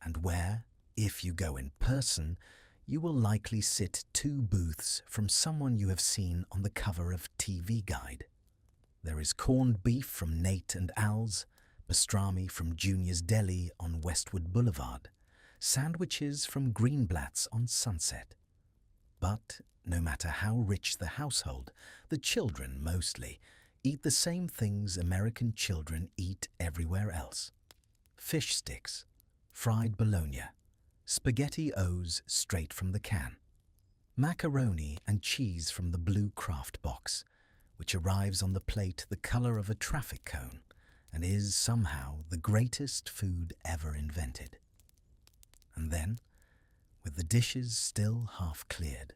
and where, if you go in person, you will likely sit 2 booths from someone you have seen on the cover of TV Guide. There is corned beef from Nate and Al's, pastrami from Junior's Deli on Westwood Boulevard, sandwiches from Greenblatt's on Sunset. But no matter how rich the household, the children mostly eat the same things American children eat everywhere else: fish sticks, fried bologna, spaghetti O's straight from the can, macaroni and cheese from the blue Kraft box, which arrives on the plate the color of a traffic cone and is somehow the greatest food ever invented. And then, with the dishes still half cleared,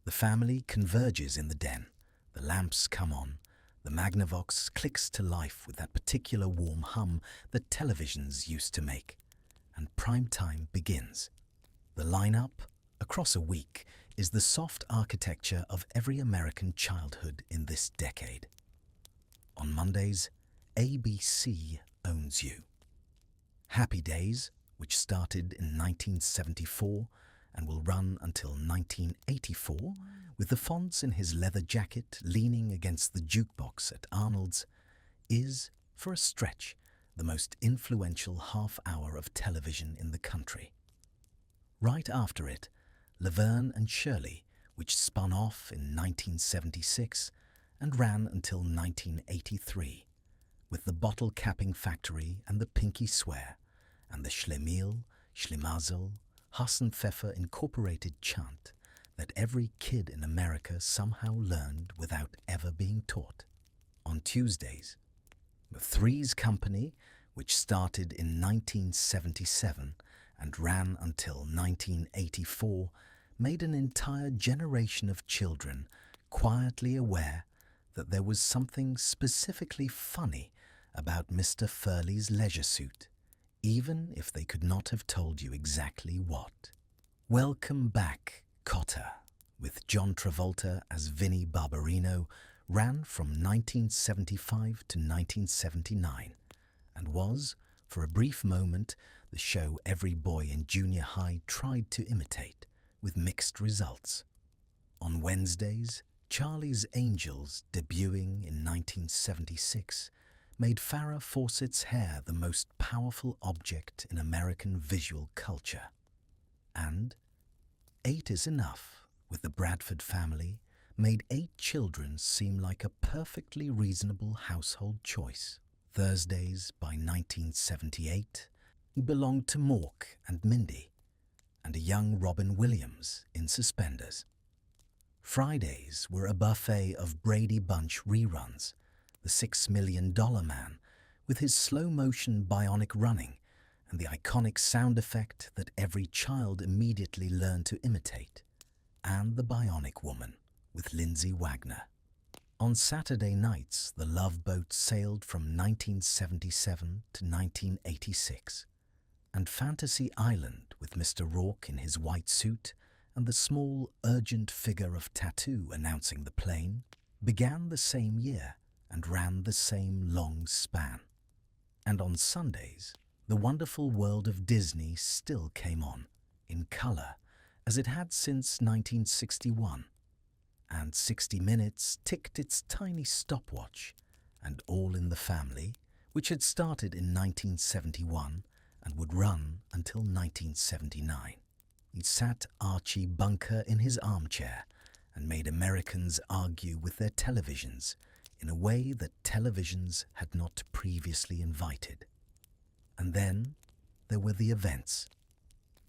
the family converges in the den, the lamps come on, the Magnavox clicks to life with that particular warm hum that televisions used to make, and prime time begins. The lineup, across a week, is the soft architecture of every American childhood in this decade. On Mondays, ABC owns you. Happy Days, which started in 1974 and will run until 1984, with the fonts in his leather jacket leaning against the jukebox at Arnold's, is, for a stretch, the most influential half-hour of television in the country. Right after it, Laverne and Shirley, which spun off in 1976 and ran until 1983, with the Bottle Capping Factory and the Pinky Swear, and the Schlemiel, Schlemazel, Hassenpfeffer Incorporated chant that every kid in America somehow learned without ever being taught. On Tuesdays, the Three's Company, which started in 1977 and ran until 1984, made an entire generation of children quietly aware that there was something specifically funny about Mr. Furley's leisure suit, even if they could not have told you exactly what. Welcome Back, Kotter, with John Travolta as Vinnie Barbarino, ran from 1975 to 1979 and was, for a brief moment, the show every boy in junior high tried to imitate, with mixed results. On Wednesdays, Charlie's Angels, debuting in 1976, made Farrah Fawcett's hair the most powerful object in American visual culture. And 8 is Enough, with the Bradford Family, made 8 children seem like a perfectly reasonable household choice. Thursdays, by 1978, belonged to Mork and Mindy, and a young Robin Williams in suspenders. Fridays were a buffet of Brady Bunch reruns, The $6 Million Man, with his slow-motion bionic running and the iconic sound effect that every child immediately learned to imitate, and The Bionic Woman, with Lindsay Wagner. On Saturday nights, the Love Boat sailed from 1977 to 1986, and Fantasy Island, with Mr. Rourke in his white suit and the small, urgent figure of Tattoo announcing the plane, began the same year and ran the same long span. And on Sundays, The Wonderful World of Disney still came on, in colour, as it had since 1961, and 60 Minutes ticked its tiny stopwatch, and All in the Family, which had started in 1971 and would run until 1979. He sat Archie Bunker in his armchair and made Americans argue with their televisions in a way that televisions had not previously invited. And then there were the events.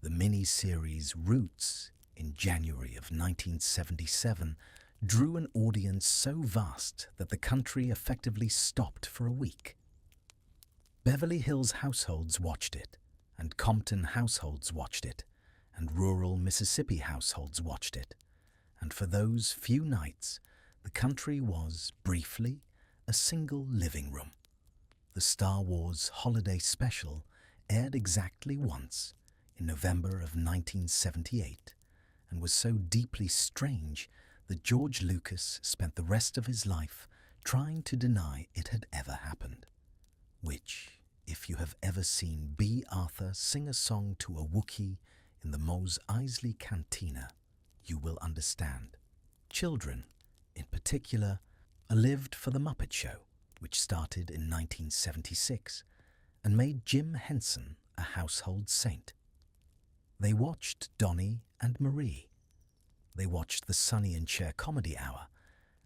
The mini-series Roots in January of 1977 drew an audience so vast that the country effectively stopped for a week. Beverly Hills households watched it, and Compton households watched it, and rural Mississippi households watched it, and for those few nights, the country was, briefly, a single living room. The Star Wars Holiday Special aired exactly once, in November of 1978, and was so deeply strange that George Lucas spent the rest of his life trying to deny it had ever happened. Which, if you have ever seen B. Arthur sing a song to a Wookiee in the Mos Eisley Cantina, you will understand. Children, in particular, lived for The Muppet Show, which started in 1976 and made Jim Henson a household saint. They watched Donnie and Marie. They watched the Sonny and Cher Comedy Hour,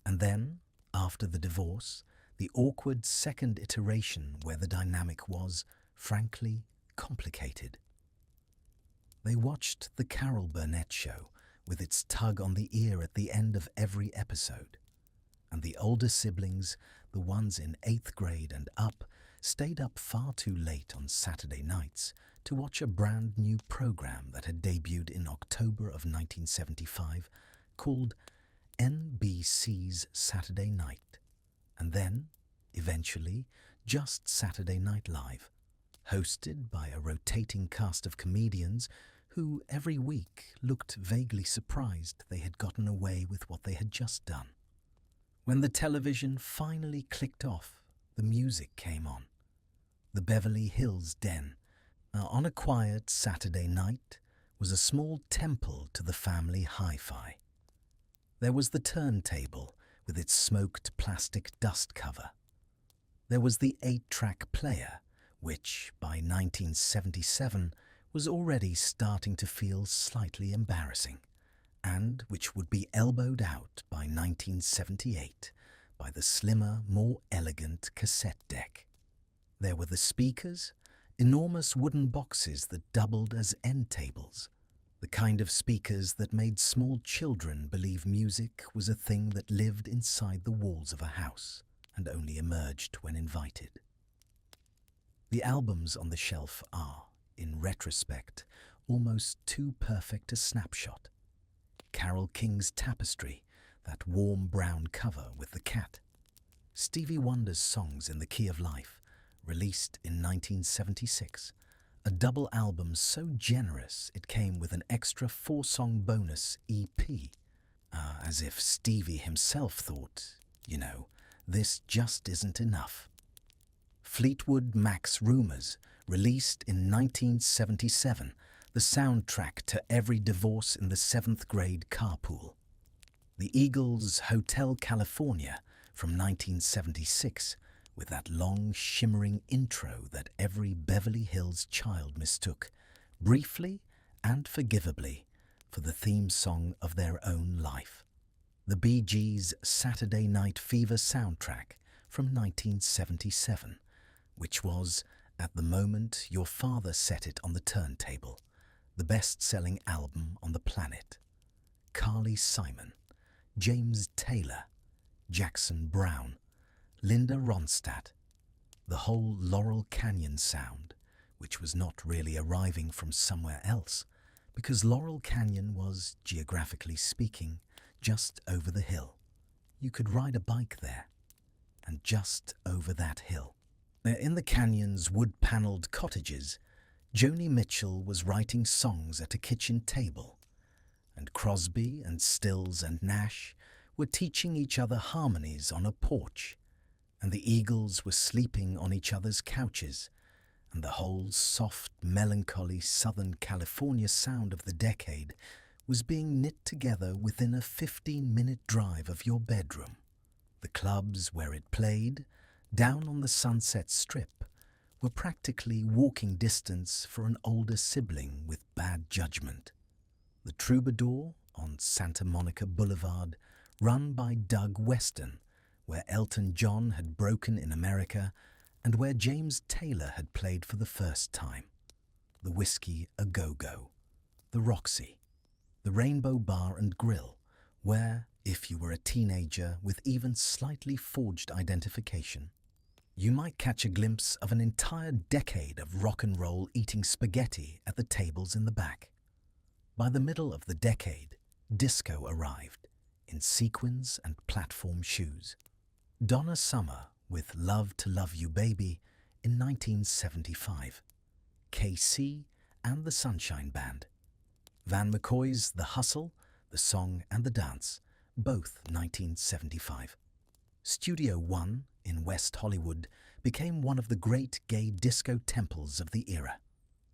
and then, after the divorce, the awkward second iteration where the dynamic was, frankly, complicated. They watched The Carol Burnett Show with its tug on the ear at the end of every episode, and the older siblings, the ones in 8th grade and up, stayed up far too late on Saturday nights to watch a brand new program that had debuted in October of 1975 called NBC's Saturday Night, and then, eventually, just Saturday Night Live, hosted by a rotating cast of comedians who every week looked vaguely surprised they had gotten away with what they had just done. When the television finally clicked off, the music came on. The Beverly Hills Den, on a quiet Saturday night, was a small temple to the family hi-fi. There was the turntable with its smoked plastic dust cover. There was the 8-track player, which, by 1977, was already starting to feel slightly embarrassing, and which would be elbowed out by 1978 by the slimmer, more elegant cassette deck. There were the speakers, enormous wooden boxes that doubled as end tables, the kind of speakers that made small children believe music was a thing that lived inside the walls of a house and only emerged when invited. The albums on the shelf are, in retrospect, almost too perfect a snapshot. Carole King's Tapestry, that warm brown cover with the cat. Stevie Wonder's Songs in the Key of Life, released in 1976, a double album so generous it came with an extra 4-song bonus EP. As if Stevie himself thought, this just isn't enough. Fleetwood Mac's Rumours, released in 1977, the soundtrack to every divorce in the 7th grade carpool. The Eagles' Hotel California from 1976, with that long, shimmering intro that every Beverly Hills child mistook, briefly and forgivably, for the theme song of their own life. The Bee Gees' Saturday Night Fever soundtrack from 1977, which was, at the moment your father set it on the turntable, the best-selling album on the planet. Carly Simon, James Taylor, Jackson Browne, Linda Ronstadt, the whole Laurel Canyon sound, which was not really arriving from somewhere else, because Laurel Canyon was, geographically speaking, just over the hill. You could ride a bike there, and just over that hill. In the canyon's wood-panelled cottages, Joni Mitchell was writing songs at a kitchen table, and Crosby and Stills and Nash were teaching each other harmonies on a porch, and the Eagles were sleeping on each other's couches, and the whole soft, melancholy Southern California sound of the decade was being knit together within a 15-minute drive of your bedroom. The clubs where it played, down on the Sunset Strip, were practically walking distance for an older sibling with bad judgment. The Troubadour on Santa Monica Boulevard, run by Doug Weston, where Elton John had broken in America and where James Taylor had played for the first time. The Whiskey A Go-Go, the Roxy, the Rainbow Bar and Grill, where, if you were a teenager with even slightly forged identification, you might catch a glimpse of an entire decade of rock and roll eating spaghetti at the tables in the back. By the middle of the decade, disco arrived, in sequins and platform shoes. Donna Summer with Love to Love You Baby in 1975. KC and the Sunshine Band. Van McCoy's The Hustle, The Song and the Dance, both 1975. Studio One in West Hollywood became one of the great gay disco temples of the era.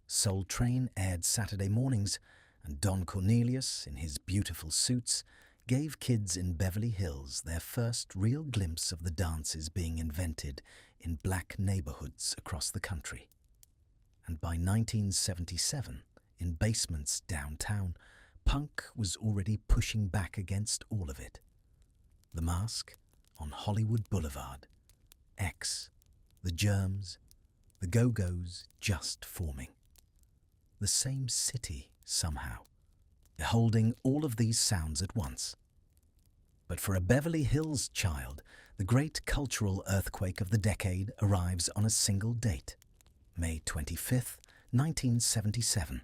Soul Train aired Saturday mornings, and Don Cornelius, in his beautiful suits, gave kids in Beverly Hills their first real glimpse of the dances being invented in black neighborhoods across the country. And by 1977, in basements downtown, punk was already pushing back against all of it. The Mask on Hollywood Boulevard, X, the Germs, the Go-Go's just forming. The same city, somehow, beholding all of these sounds at once. But for a Beverly Hills child, the great cultural earthquake of the decade arrives on a single date, May 25th, 1977.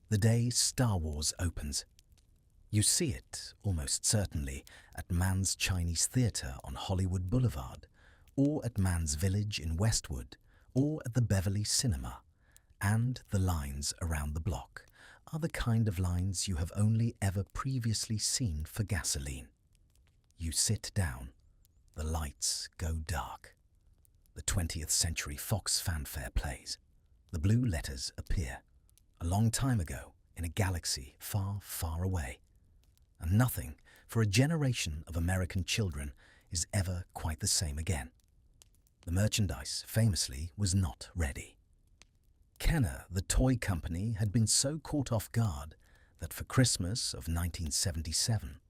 The day Star Wars opens. You see it, almost certainly, at Mann's Chinese Theatre on Hollywood Boulevard, or at Mann's Village in Westwood, or at the Beverly Cinema, and the lines around the block are the kind of lines you have only ever previously seen for gasoline. You sit down, the lights go dark. The 20th Century Fox fanfare plays. The blue letters appear. A long time ago, in a galaxy far, far away. And nothing, for a generation of American children, is ever quite the same again. The merchandise, famously, was not ready. Kenner, the toy company, had been so caught off guard that for Christmas of 1977,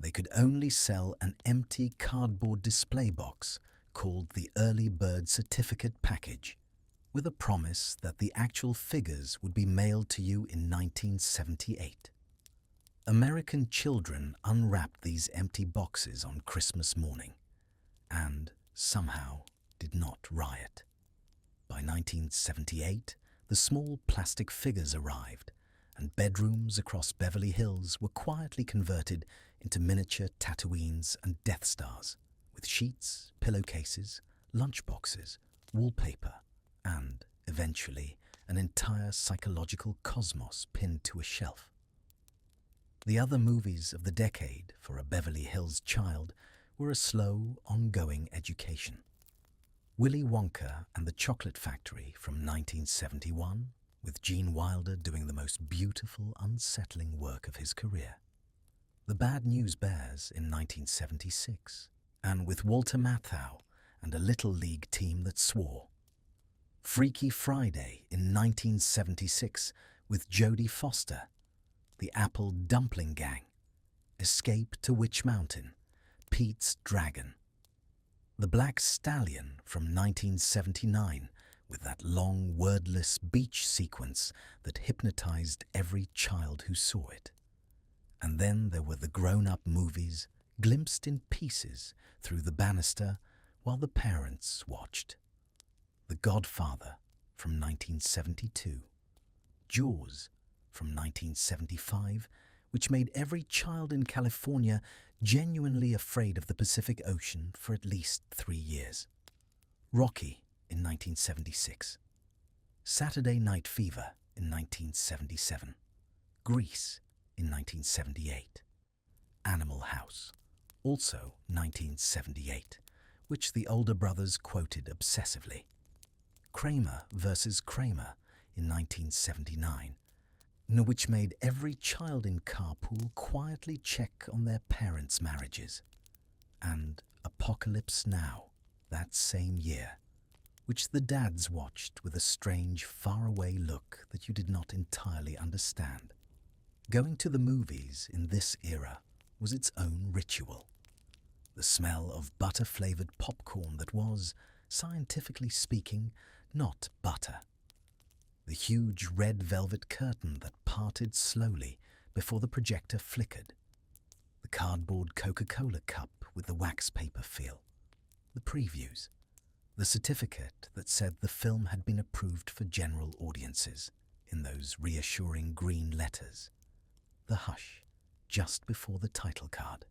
they could only sell an empty cardboard display box called the Early Bird Certificate Package, with a promise that the actual figures would be mailed to you in 1978. American children unwrapped these empty boxes on Christmas morning and, somehow, did not riot. By 1978, the small plastic figures arrived, and bedrooms across Beverly Hills were quietly converted into miniature Tatooines and Death Stars, with sheets, pillowcases, lunchboxes, wallpaper, and, eventually, an entire psychological cosmos pinned to a shelf. The other movies of the decade for a Beverly Hills child were a slow, ongoing education. Willy Wonka and the Chocolate Factory from 1971, with Gene Wilder doing the most beautiful, unsettling work of his career. The Bad News Bears in 1976, and with Walter Matthau and a Little League team that swore. Freaky Friday in 1976 with Jodie Foster, The Apple Dumpling Gang, Escape to Witch Mountain, Pete's Dragon. The Black Stallion from 1979 with that long, wordless beach sequence that hypnotized every child who saw it. And then there were the grown-up movies, glimpsed in pieces through the banister while the parents watched. The Godfather from 1972, Jaws from 1975, which made every child in California genuinely afraid of the Pacific Ocean for at least 3 years. Rocky in 1976, Saturday Night Fever in 1977, Grease in 1978, Animal House, also 1978, which the older brothers quoted obsessively, Kramer versus Kramer in 1979, which made every child in carpool quietly check on their parents' marriages, and Apocalypse Now, that same year, which the dads watched with a strange, faraway look that you did not entirely understand. Going to the movies in this era was its own ritual. The smell of butter-flavored popcorn that was, scientifically speaking, not butter. The huge red velvet curtain that parted slowly before the projector flickered. The cardboard Coca-Cola cup with the wax paper feel. The previews. The certificate that said the film had been approved for general audiences in those reassuring green letters. The hush just before the title card.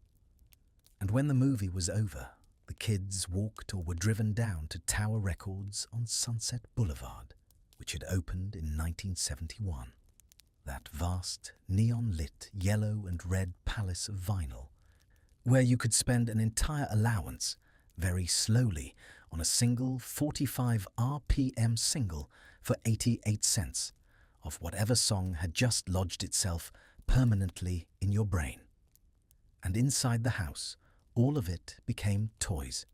And when the movie was over, the kids walked or were driven down to Tower Records on Sunset Boulevard, which had opened in 1971. That vast, neon-lit yellow and red palace of vinyl, where you could spend an entire allowance, very slowly, on a single 45 RPM single for 88 cents of whatever song had just lodged itself permanently in your brain. And inside the house, all of it became toys.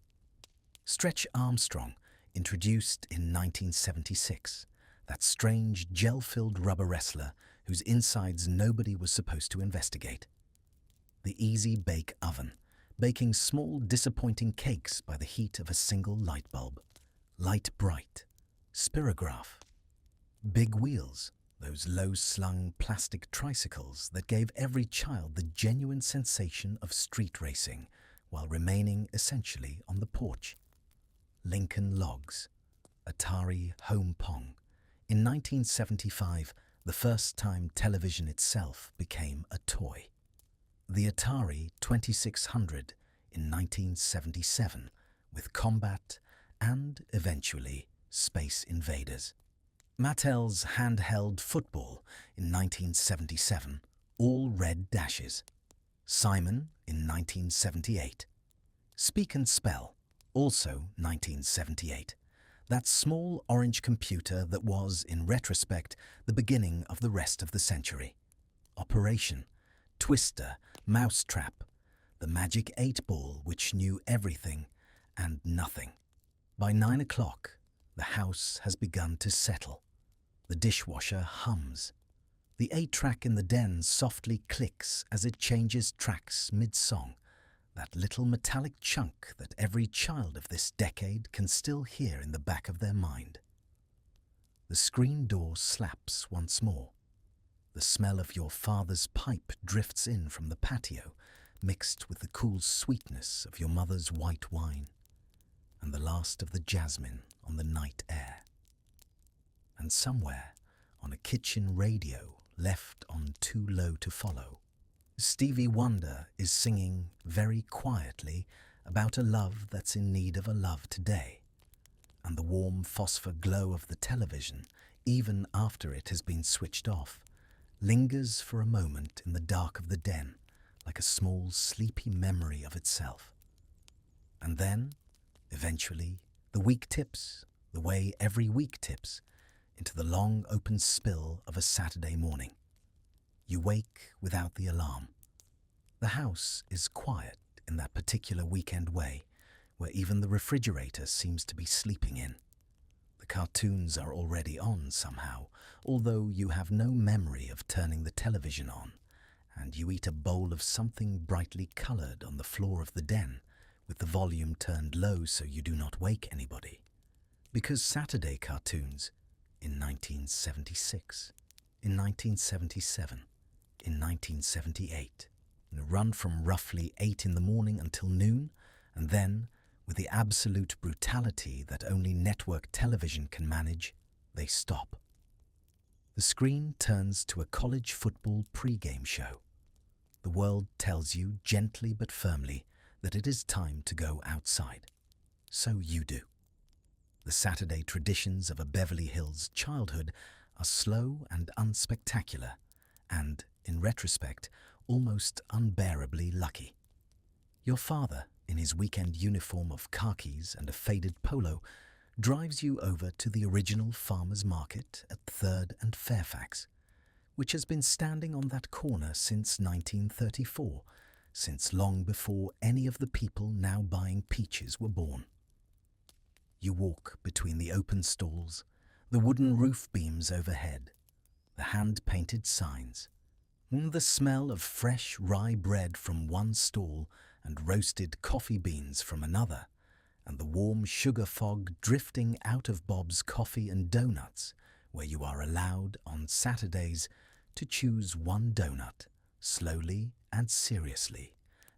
Stretch Armstrong, introduced in 1976, that strange gel-filled rubber wrestler whose insides nobody was supposed to investigate. The Easy Bake Oven, baking small, disappointing cakes by the heat of a single light bulb. Light Bright, Spirograph. Big Wheels, those low-slung plastic tricycles that gave every child the genuine sensation of street racing while remaining essentially on the porch. Lincoln Logs, Atari Home Pong. In 1975, the first time television itself became a toy. The Atari 2600 in 1977 with Combat and, eventually, Space Invaders. Mattel's handheld football in 1977, all red dashes. Simon in 1978. Speak and Spell, also 1978. That small orange computer that was, in retrospect, the beginning of the rest of the century. Operation, Twister, Mousetrap, the magic 8-ball which knew everything and nothing. By 9 o'clock, the house has begun to settle. The dishwasher hums. The 8-track in the den softly clicks as it changes tracks mid-song, that little metallic chunk that every child of this decade can still hear in the back of their mind. The screen door slaps once more. The smell of your father's pipe drifts in from the patio, mixed with the cool sweetness of your mother's white wine, and the last of the jasmine on the night air. And somewhere, on a kitchen radio left on too low to follow, Stevie Wonder is singing very quietly about a love that's in need of a love today, and the warm phosphor glow of the television, even after it has been switched off, lingers for a moment in the dark of the den like a small sleepy memory of itself. And then, eventually, the week tips, the way every week tips, into the long open spill of a Saturday morning. You wake without the alarm. The house is quiet in that particular weekend way, where even the refrigerator seems to be sleeping in. The cartoons are already on somehow, although you have no memory of turning the television on, and you eat a bowl of something brightly coloured on the floor of the den, with the volume turned low so you do not wake anybody. Because Saturday cartoons, in 1976, in 1977, in 1978, run from roughly 8 in the morning until noon, and then, with the absolute brutality that only network television can manage, they stop. The screen turns to a college football pre-game show. The world tells you gently but firmly that it is time to go outside. So you do. The Saturday traditions of a Beverly Hills childhood are slow and unspectacular, and, in retrospect, almost unbearably lucky. Your father, in his weekend uniform of khakis and a faded polo, drives you over to the original farmer's market at 3rd and Fairfax, which has been standing on that corner since 1934, since long before any of the people now buying peaches were born. You walk between the open stalls, the wooden roof beams overhead, the hand-painted signs, the smell of fresh rye bread from one stall and roasted coffee beans from another, and the warm sugar fog drifting out of Bob's Coffee and Donuts, where you are allowed on Saturdays to choose one donut, slowly and seriously,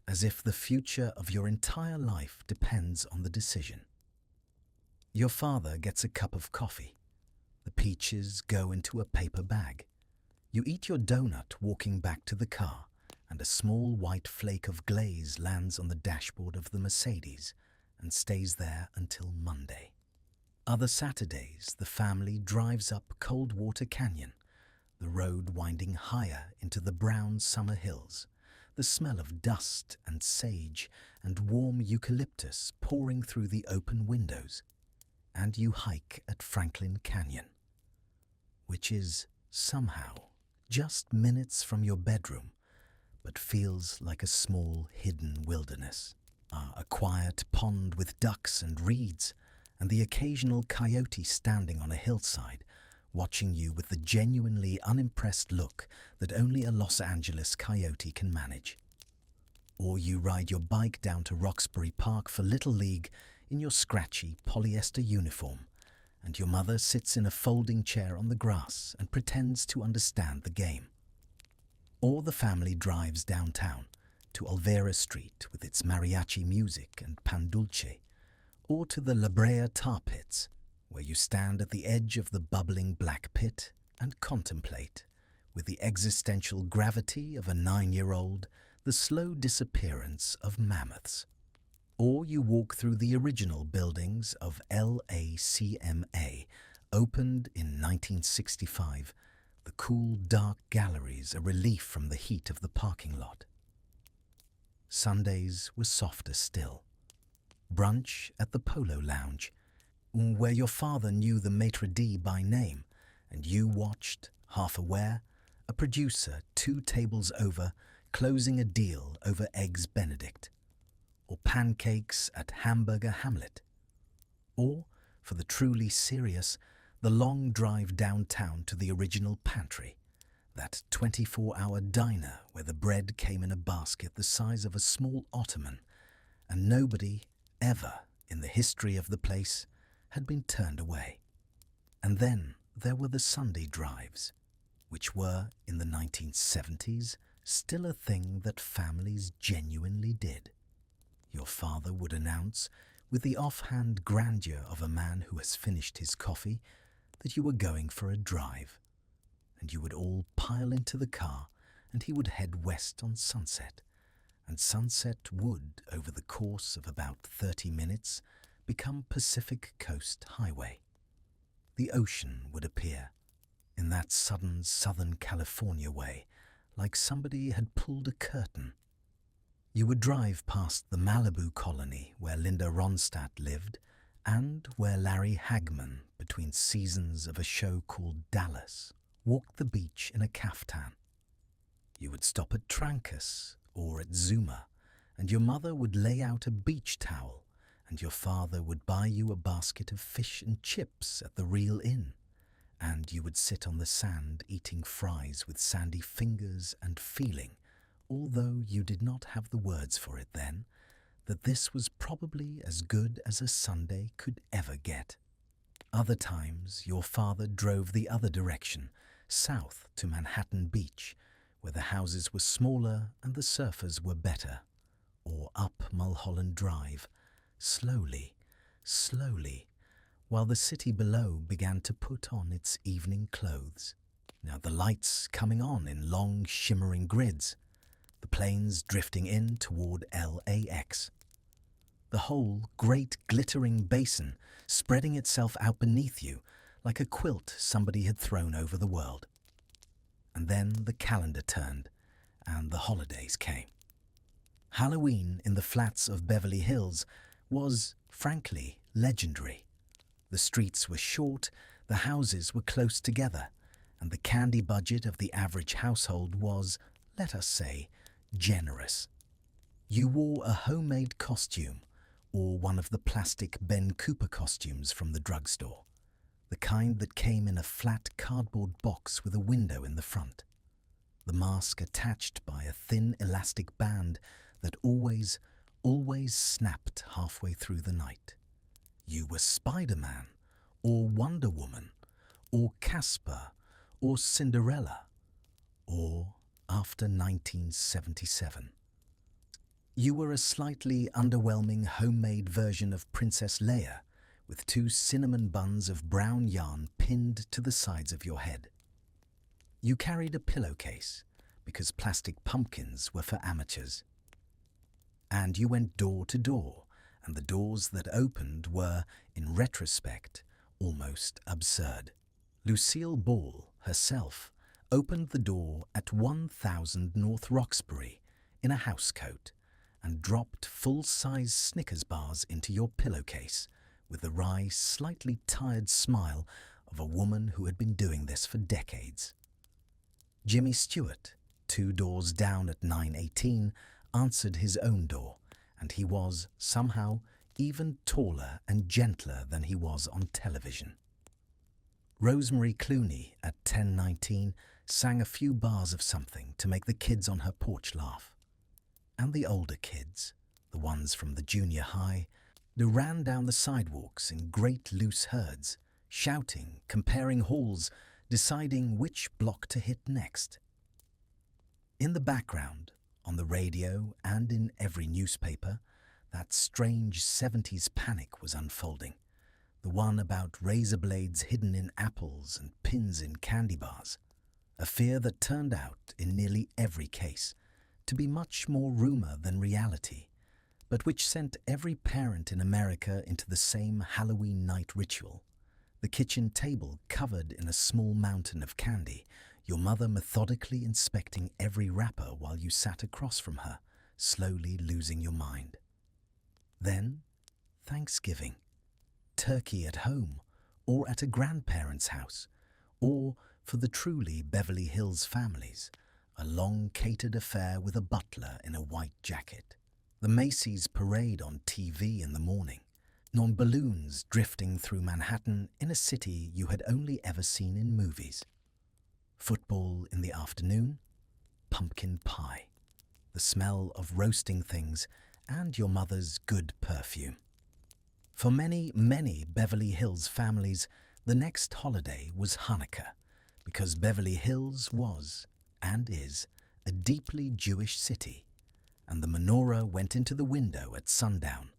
as if the future of your entire life depends on the decision. Your father gets a cup of coffee. The peaches go into a paper bag. You eat your donut walking back to the car, and a small white flake of glaze lands on the dashboard of the Mercedes and stays there until Monday. Other Saturdays, the family drives up Coldwater Canyon, the road winding higher into the brown summer hills, the smell of dust and sage and warm eucalyptus pouring through the open windows, and you hike at Franklin Canyon, which is, somehow, just minutes from your bedroom, but feels like a small hidden wilderness. A quiet pond with ducks and reeds, and the occasional coyote standing on a hillside, watching you with the genuinely unimpressed look that only a Los Angeles coyote can manage. Or you ride your bike down to Roxbury Park for Little League in your scratchy polyester uniform, and your mother sits in a folding chair on the grass and pretends to understand the game. Or the family drives downtown to Olvera Street with its mariachi music and pan dulce, or to the La Brea tar pits, where you stand at the edge of the bubbling black pit and contemplate, with the existential gravity of a 9-year-old, the slow disappearance of mammoths. Or you walk through the original buildings of LACMA, opened in 1965, the cool, dark galleries a relief from the heat of the parking lot. Sundays were softer still. Brunch at the Polo Lounge, where your father knew the maitre d' by name, and you watched, half aware, a producer 2 tables over closing a deal over Eggs Benedict, or pancakes at Hamburger Hamlet, or, for the truly serious, the long drive downtown to the original pantry, that 24-hour diner where the bread came in a basket the size of a small ottoman, and nobody, ever, in the history of the place, had been turned away. And then there were the Sunday drives, which were, in the 1970s, still a thing that families genuinely did. Your father would announce, with the offhand grandeur of a man who has finished his coffee, that you were going for a drive, and you would all pile into the car, and he would head west on Sunset, and Sunset would, over the course of about 30 minutes, become Pacific Coast Highway. The ocean would appear, in that sudden Southern California way, like somebody had pulled a curtain. You would drive past the Malibu colony where Linda Ronstadt lived, and where Larry Hagman, between seasons of a show called Dallas, walked the beach in a caftan. You would stop at Trancas or at Zuma, and your mother would lay out a beach towel, and your father would buy you a basket of fish and chips at the Real Inn, and you would sit on the sand eating fries with sandy fingers and feeling, although you did not have the words for it then, that this was probably as good as a Sunday could ever get. Other times your father drove the other direction, south to Manhattan Beach, where the houses were smaller and the surfers were better, or up Mulholland Drive, slowly, slowly, while the city below began to put on its evening clothes. Now the lights coming on in long shimmering grids, the planes drifting in toward LAX. The whole great glittering basin spreading itself out beneath you like a quilt somebody had thrown over the world. And then the calendar turned, and the holidays came. Halloween in the flats of Beverly Hills was, frankly, legendary. The streets were short, the houses were close together, and the candy budget of the average household was, let us say, generous. You wore a homemade costume, or one of the plastic Ben Cooper costumes from the drugstore, the kind that came in a flat cardboard box with a window in the front, the mask attached by a thin elastic band that always snapped halfway through the night. You were Spider-Man, or Wonder Woman, or Casper, or Cinderella, or, after 1977, you were a slightly underwhelming homemade version of Princess Leia, with 2 cinnamon buns of brown yarn pinned to the sides of your head. You carried a pillowcase, because plastic pumpkins were for amateurs. And you went door to door, and the doors that opened were, in retrospect, almost absurd. Lucille Ball, herself, opened the door at 1000 North Roxbury in a housecoat, and dropped full-size Snickers bars into your pillowcase with the wry, slightly tired smile of a woman who had been doing this for decades. Jimmy Stewart, 2 doors down at 918, answered his own door, and he was, somehow, even taller and gentler than he was on television. Rosemary Clooney, at 1019, sang a few bars of something to make the kids on her porch laugh. And the older kids, the ones from the junior high, they ran down the sidewalks in great loose herds, shouting, comparing halls, deciding which block to hit next. In the background, on the radio and in every newspaper, that strange 70s panic was unfolding, the one about razor blades hidden in apples and pins in candy bars, a fear that turned out, in nearly every case, to be much more rumor than reality, but which sent every parent in America into the same Halloween night ritual, the kitchen table covered in a small mountain of candy, your mother methodically inspecting every wrapper while you sat across from her, slowly losing your mind. Then, Thanksgiving. turkey at home or at a grandparent's house, or, for the truly Beverly Hills families, a long catered affair with a butler in a white jacket. The Macy's parade on TV in the morning, non balloons drifting through Manhattan in a city you had only ever seen in movies. Football in the afternoon, pumpkin pie, the smell of roasting things, and your mother's good perfume. For many, many Beverly Hills families, the next holiday was Hanukkah, because Beverly Hills was, and is, a deeply Jewish city, and the menorah went into the window at sundown,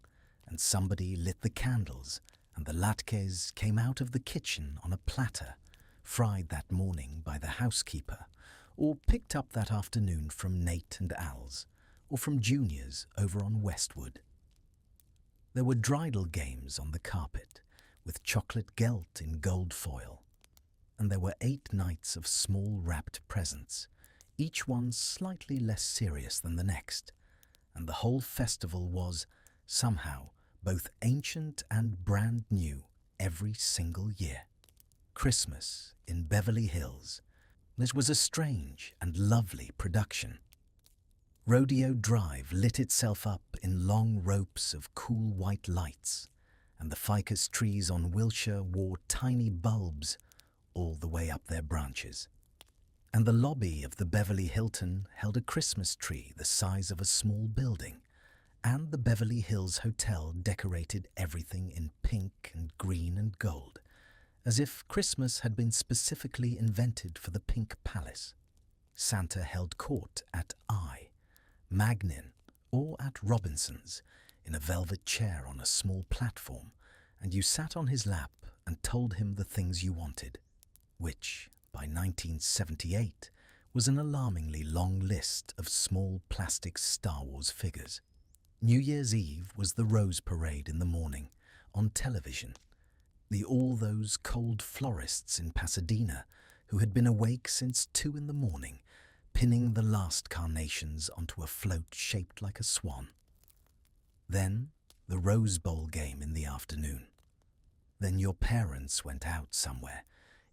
and somebody lit the candles, and the latkes came out of the kitchen on a platter, fried that morning by the housekeeper, or picked up that afternoon from Nate and Al's, or from Junior's over on Westwood. There were dreidel games on the carpet, with chocolate gelt in gold foil, and there were 8 nights of small wrapped presents, each one slightly less serious than the next, and the whole festival was, somehow, both ancient and brand new every single year. Christmas in Beverly Hills. This was a strange and lovely production. Rodeo Drive lit itself up in long ropes of cool white lights, and the ficus trees on Wilshire wore tiny bulbs all the way up their branches. And the lobby of the Beverly Hilton held a Christmas tree the size of a small building, and the Beverly Hills Hotel decorated everything in pink and green and gold, as if Christmas had been specifically invented for the Pink Palace. Santa held court at Magnin, or at Robinson's, in a velvet chair on a small platform, and you sat on his lap and told him the things you wanted, which, by 1978, was an alarmingly long list of small plastic Star Wars figures. New Year's Eve was the Rose Parade in the morning, on television. All those cold florists in Pasadena who had been awake since 2 in the morning, pinning the last carnations onto a float shaped like a swan. Then the Rose Bowl game in the afternoon. Then your parents went out somewhere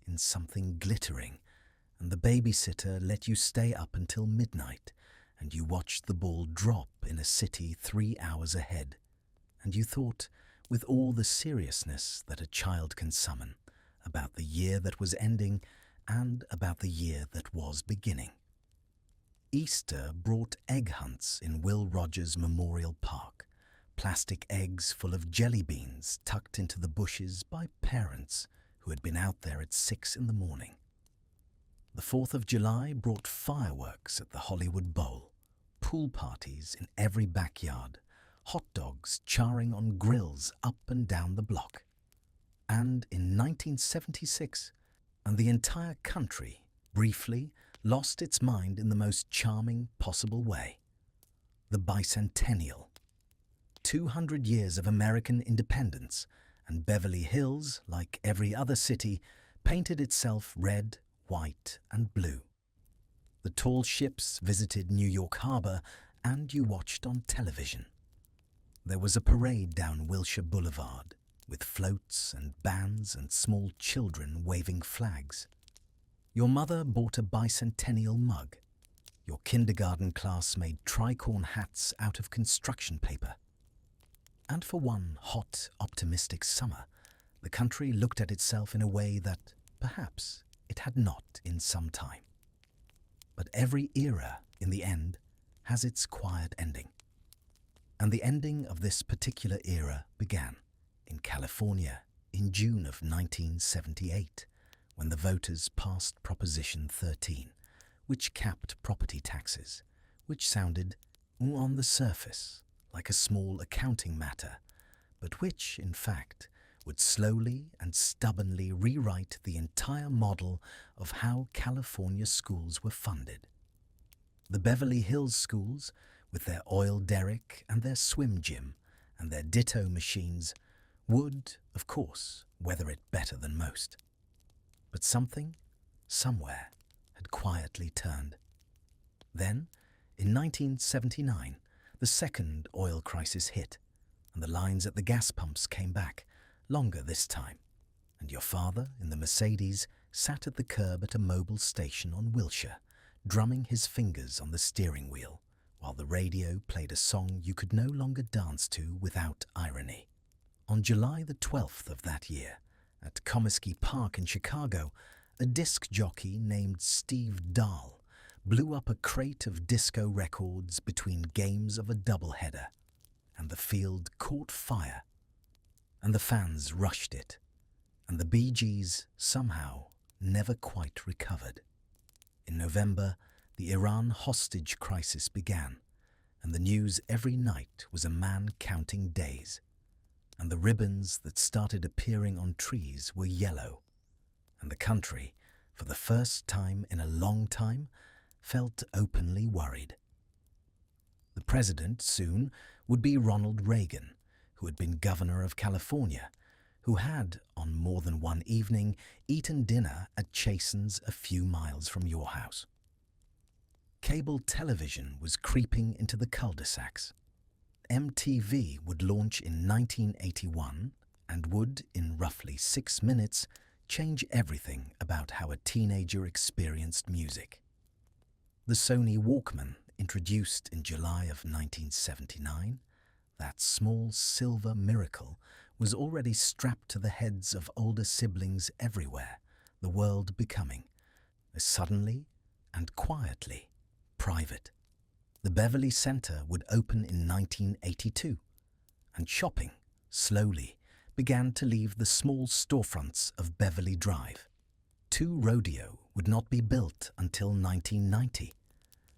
in something glittering, and the babysitter let you stay up until midnight, and you watched the ball drop in a city 3 hours ahead, and you thought, with all the seriousness that a child can summon, about the year that was ending and about the year that was beginning. Easter brought egg hunts in Will Rogers Memorial Park, plastic eggs full of jelly beans tucked into the bushes by parents who had been out there at 6 in the morning. The 4th of July brought fireworks at the Hollywood Bowl, pool parties in every backyard, hot dogs charring on grills up and down the block. And in 1976, and the entire country, briefly, lost its mind in the most charming possible way. The bicentennial. 200 years of American independence, and Beverly Hills, like every other city, painted itself red, white, and blue. The tall ships visited New York Harbor, and you watched on television. There was a parade down Wilshire Boulevard, with floats and bands and small children waving flags. Your mother bought a bicentennial mug. Your kindergarten class made tricorn hats out of construction paper. And for one hot, optimistic summer, the country looked at itself in a way that, perhaps, it had not in some time. But every era, in the end, has its quiet ending. And the ending of this particular era began in California in June of 1978, when the voters passed Proposition 13, which capped property taxes, which sounded, on the surface, like a small accounting matter, but which, in fact, would slowly and stubbornly rewrite the entire model of how California schools were funded. The Beverly Hills schools, with their oil derrick and their swim gym and their ditto machines, would, of course, weather it better than most. But something, somewhere, had quietly turned. Then, in 1979, the second oil crisis hit, and the lines at the gas pumps came back, longer this time, and your father, in the Mercedes, sat at the curb at a mobile station on Wilshire, drumming his fingers on the steering wheel, while the radio played a song you could no longer dance to without irony. On July the 12th of that year, at Comiskey Park in Chicago, a disc jockey named Steve Dahl blew up a crate of disco records between games of a doubleheader, and the field caught fire, and the fans rushed it, and the Bee Gees somehow never quite recovered. In November, the Iran hostage crisis began, and the news every night was a man counting days, and the ribbons that started appearing on trees were yellow, and the country, for the first time in a long time, felt openly worried. The president soon would be Ronald Reagan, who had been governor of California, who had, on more than one evening, eaten dinner at Chasen's a few miles from your house. Cable television was creeping into the cul-de-sacs. MTV would launch in 1981 and would, in roughly 6 minutes, change everything about how a teenager experienced music. The Sony Walkman, introduced in July of 1979, that small silver miracle, was already strapped to the heads of older siblings everywhere, the world becoming, as suddenly and quietly, private. The Beverly Center would open in 1982, and shopping, slowly, began to leave the small storefronts of Beverly Drive. 2 Rodeo would not be built until 1990,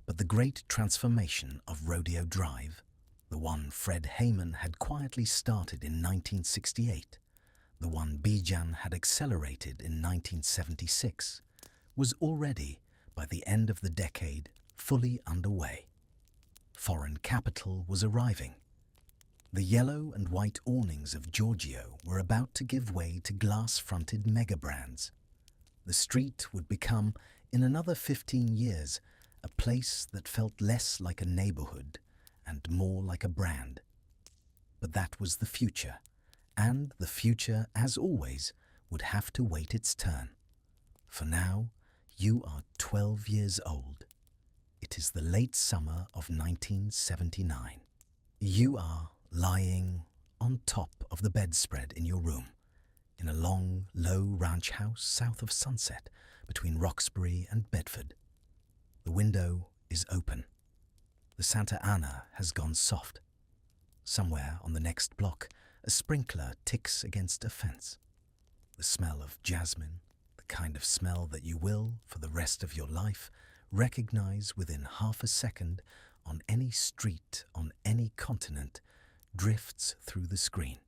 but the great transformation of Rodeo Drive, the one Fred Heyman had quietly started in 1968, the one Bijan had accelerated in 1976, was already, by the end of the decade, fully underway. Foreign capital was arriving. The yellow and white awnings of Giorgio were about to give way to glass-fronted mega-brands. The street would become, in another 15 years, a place that felt less like a neighborhood and more like a brand. But that was the future, and the future, as always, would have to wait its turn. For now, you are 12 years old. It is the late summer of 1979. You are lying on top of the bedspread in your room, in a long, low ranch house south of Sunset, between Roxbury and Bedford. The window is open. The Santa Ana has gone soft. Somewhere on the next block, a sprinkler ticks against a fence. The smell of jasmine, the kind of smell that you will, for the rest of your life, recognize within half a second on any street, on any continent, drifts through the screen.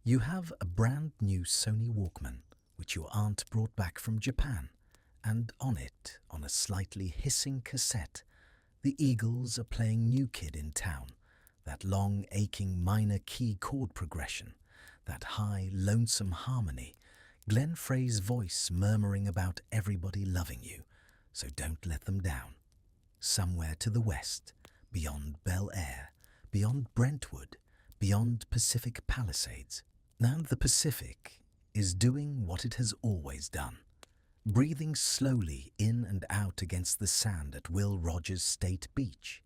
You have a brand new Sony Walkman, which your aunt brought back from Japan, and on it, on a slightly hissing cassette, the Eagles are playing New Kid in Town, that long, aching minor key chord progression, that high, lonesome harmony, Glenn Frey's voice murmuring about everybody loving you, so don't let them down. Somewhere to the west, beyond Bel Air, beyond Brentwood, beyond Pacific Palisades. Now the Pacific is doing what it has always done, breathing slowly in and out against the sand at Will Rogers State Beach.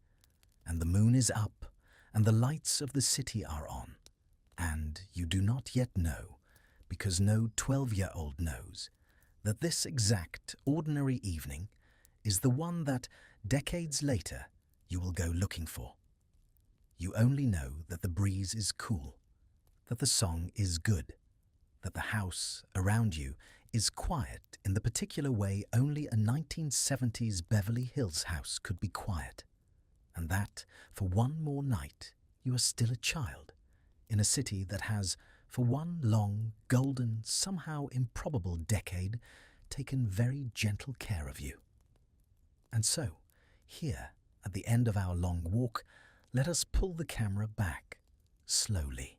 And the moon is up, and the lights of the city are on, and you do not yet know, because no 12-year-old knows, that this exact ordinary evening is the one that, decades later, you will go looking for. You only know that the breeze is cool, that the song is good, that the house around you is quiet in the particular way only a 1970s Beverly Hills house could be quiet, and that, for one more night, you are still a child in a city that has, for one long, golden, somehow improbable decade, taken very gentle care of you. And so, here, at the end of our long walk, let us pull the camera back, slowly,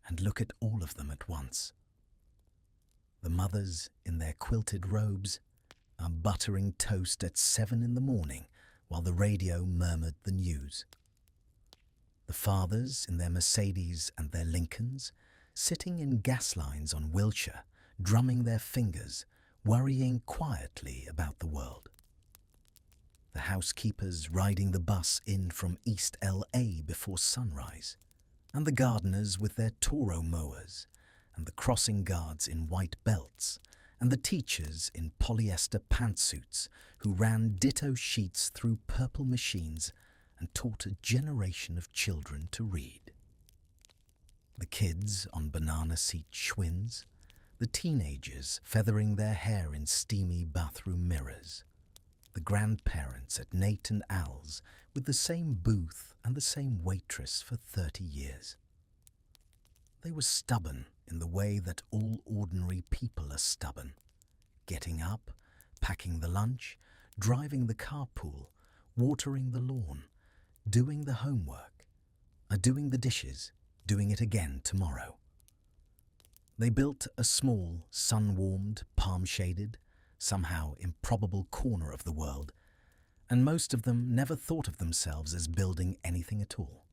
and look at all of them at once. The mothers, in their quilted robes, are buttering toast at 7 in the morning while the radio murmured the news. The fathers, in their Mercedes and their Lincolns, sitting in gas lines on Wilshire, drumming their fingers, worrying quietly about the world. The housekeepers riding the bus in from East LA before sunrise, and the gardeners with their Toro mowers, and the crossing guards in white belts, and the teachers in polyester pantsuits who ran ditto sheets through purple machines and taught a generation of children to read. The kids on banana seat Schwinns, the teenagers feathering their hair in steamy bathroom mirrors, the grandparents at Nate and Al's with the same booth and the same waitress for 30 years. They were stubborn in the way that all ordinary people are stubborn, getting up, packing the lunch, driving the carpool, watering the lawn, doing the homework, doing the dishes, doing it again tomorrow. They built a small, sun-warmed, palm-shaded, somehow improbable corner of the world, and most of them never thought of themselves as building anything at all.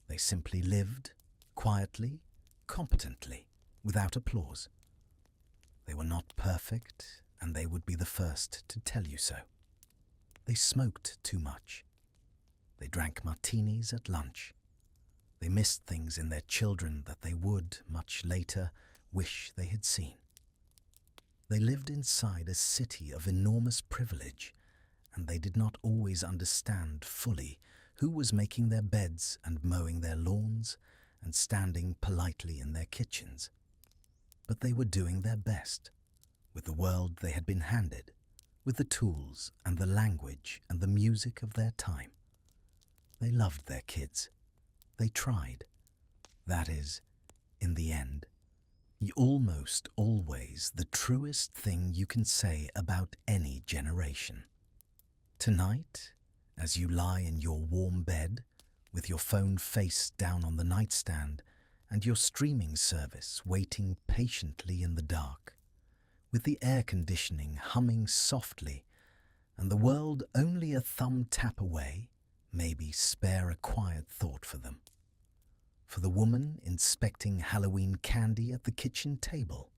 They simply lived, quietly, competently, without applause. They were not perfect, and they would be the first to tell you so. They smoked too much. They drank martinis at lunch. They missed things in their children that they would, much later, wish they had seen. They lived inside a city of enormous privilege, and they did not always understand fully who was making their beds and mowing their lawns and standing politely in their kitchens. But they were doing their best, with the world they had been handed, with the tools and the language and the music of their time. They loved their kids. They tried. That is, in the end, almost always the truest thing you can say about any generation. Tonight, as you lie in your warm bed, with your phone face down on the nightstand and your streaming service waiting patiently in the dark, with the air conditioning humming softly and the world only a thumb tap away, maybe spare a quiet thought for them. For the woman inspecting Halloween candy at the kitchen table,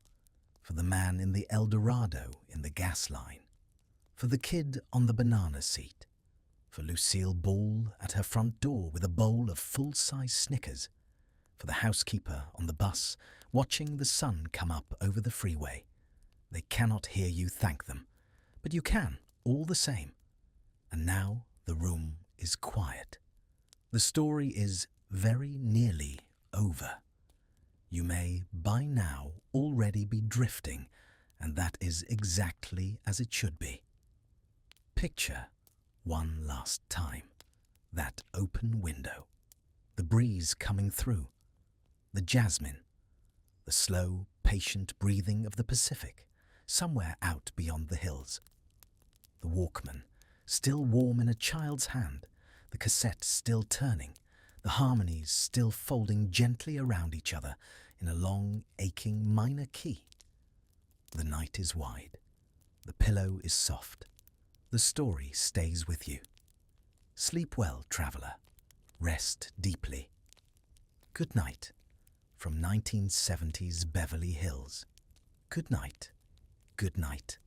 for the man in the El Dorado in the gas line, for the kid on the banana seat, for Lucille Ball at her front door with a bowl of full-size Snickers, for the housekeeper on the bus watching the sun come up over the freeway. They cannot hear you thank them, but you can, all the same. And now the room is quiet. The story is very nearly over. You may, by now, already be drifting, and that is exactly as it should be. Picture, one last time, that open window, the breeze coming through, the jasmine, the slow, patient breathing of the Pacific, somewhere out beyond the hills. The Walkman, still warm in a child's hand, the cassette still turning, the harmonies still folding gently around each other in a long, aching minor key. The night is wide. The pillow is soft. The story stays with you. Sleep well, traveller. Rest deeply. Good night from 1970s Beverly Hills. Good night. Good night.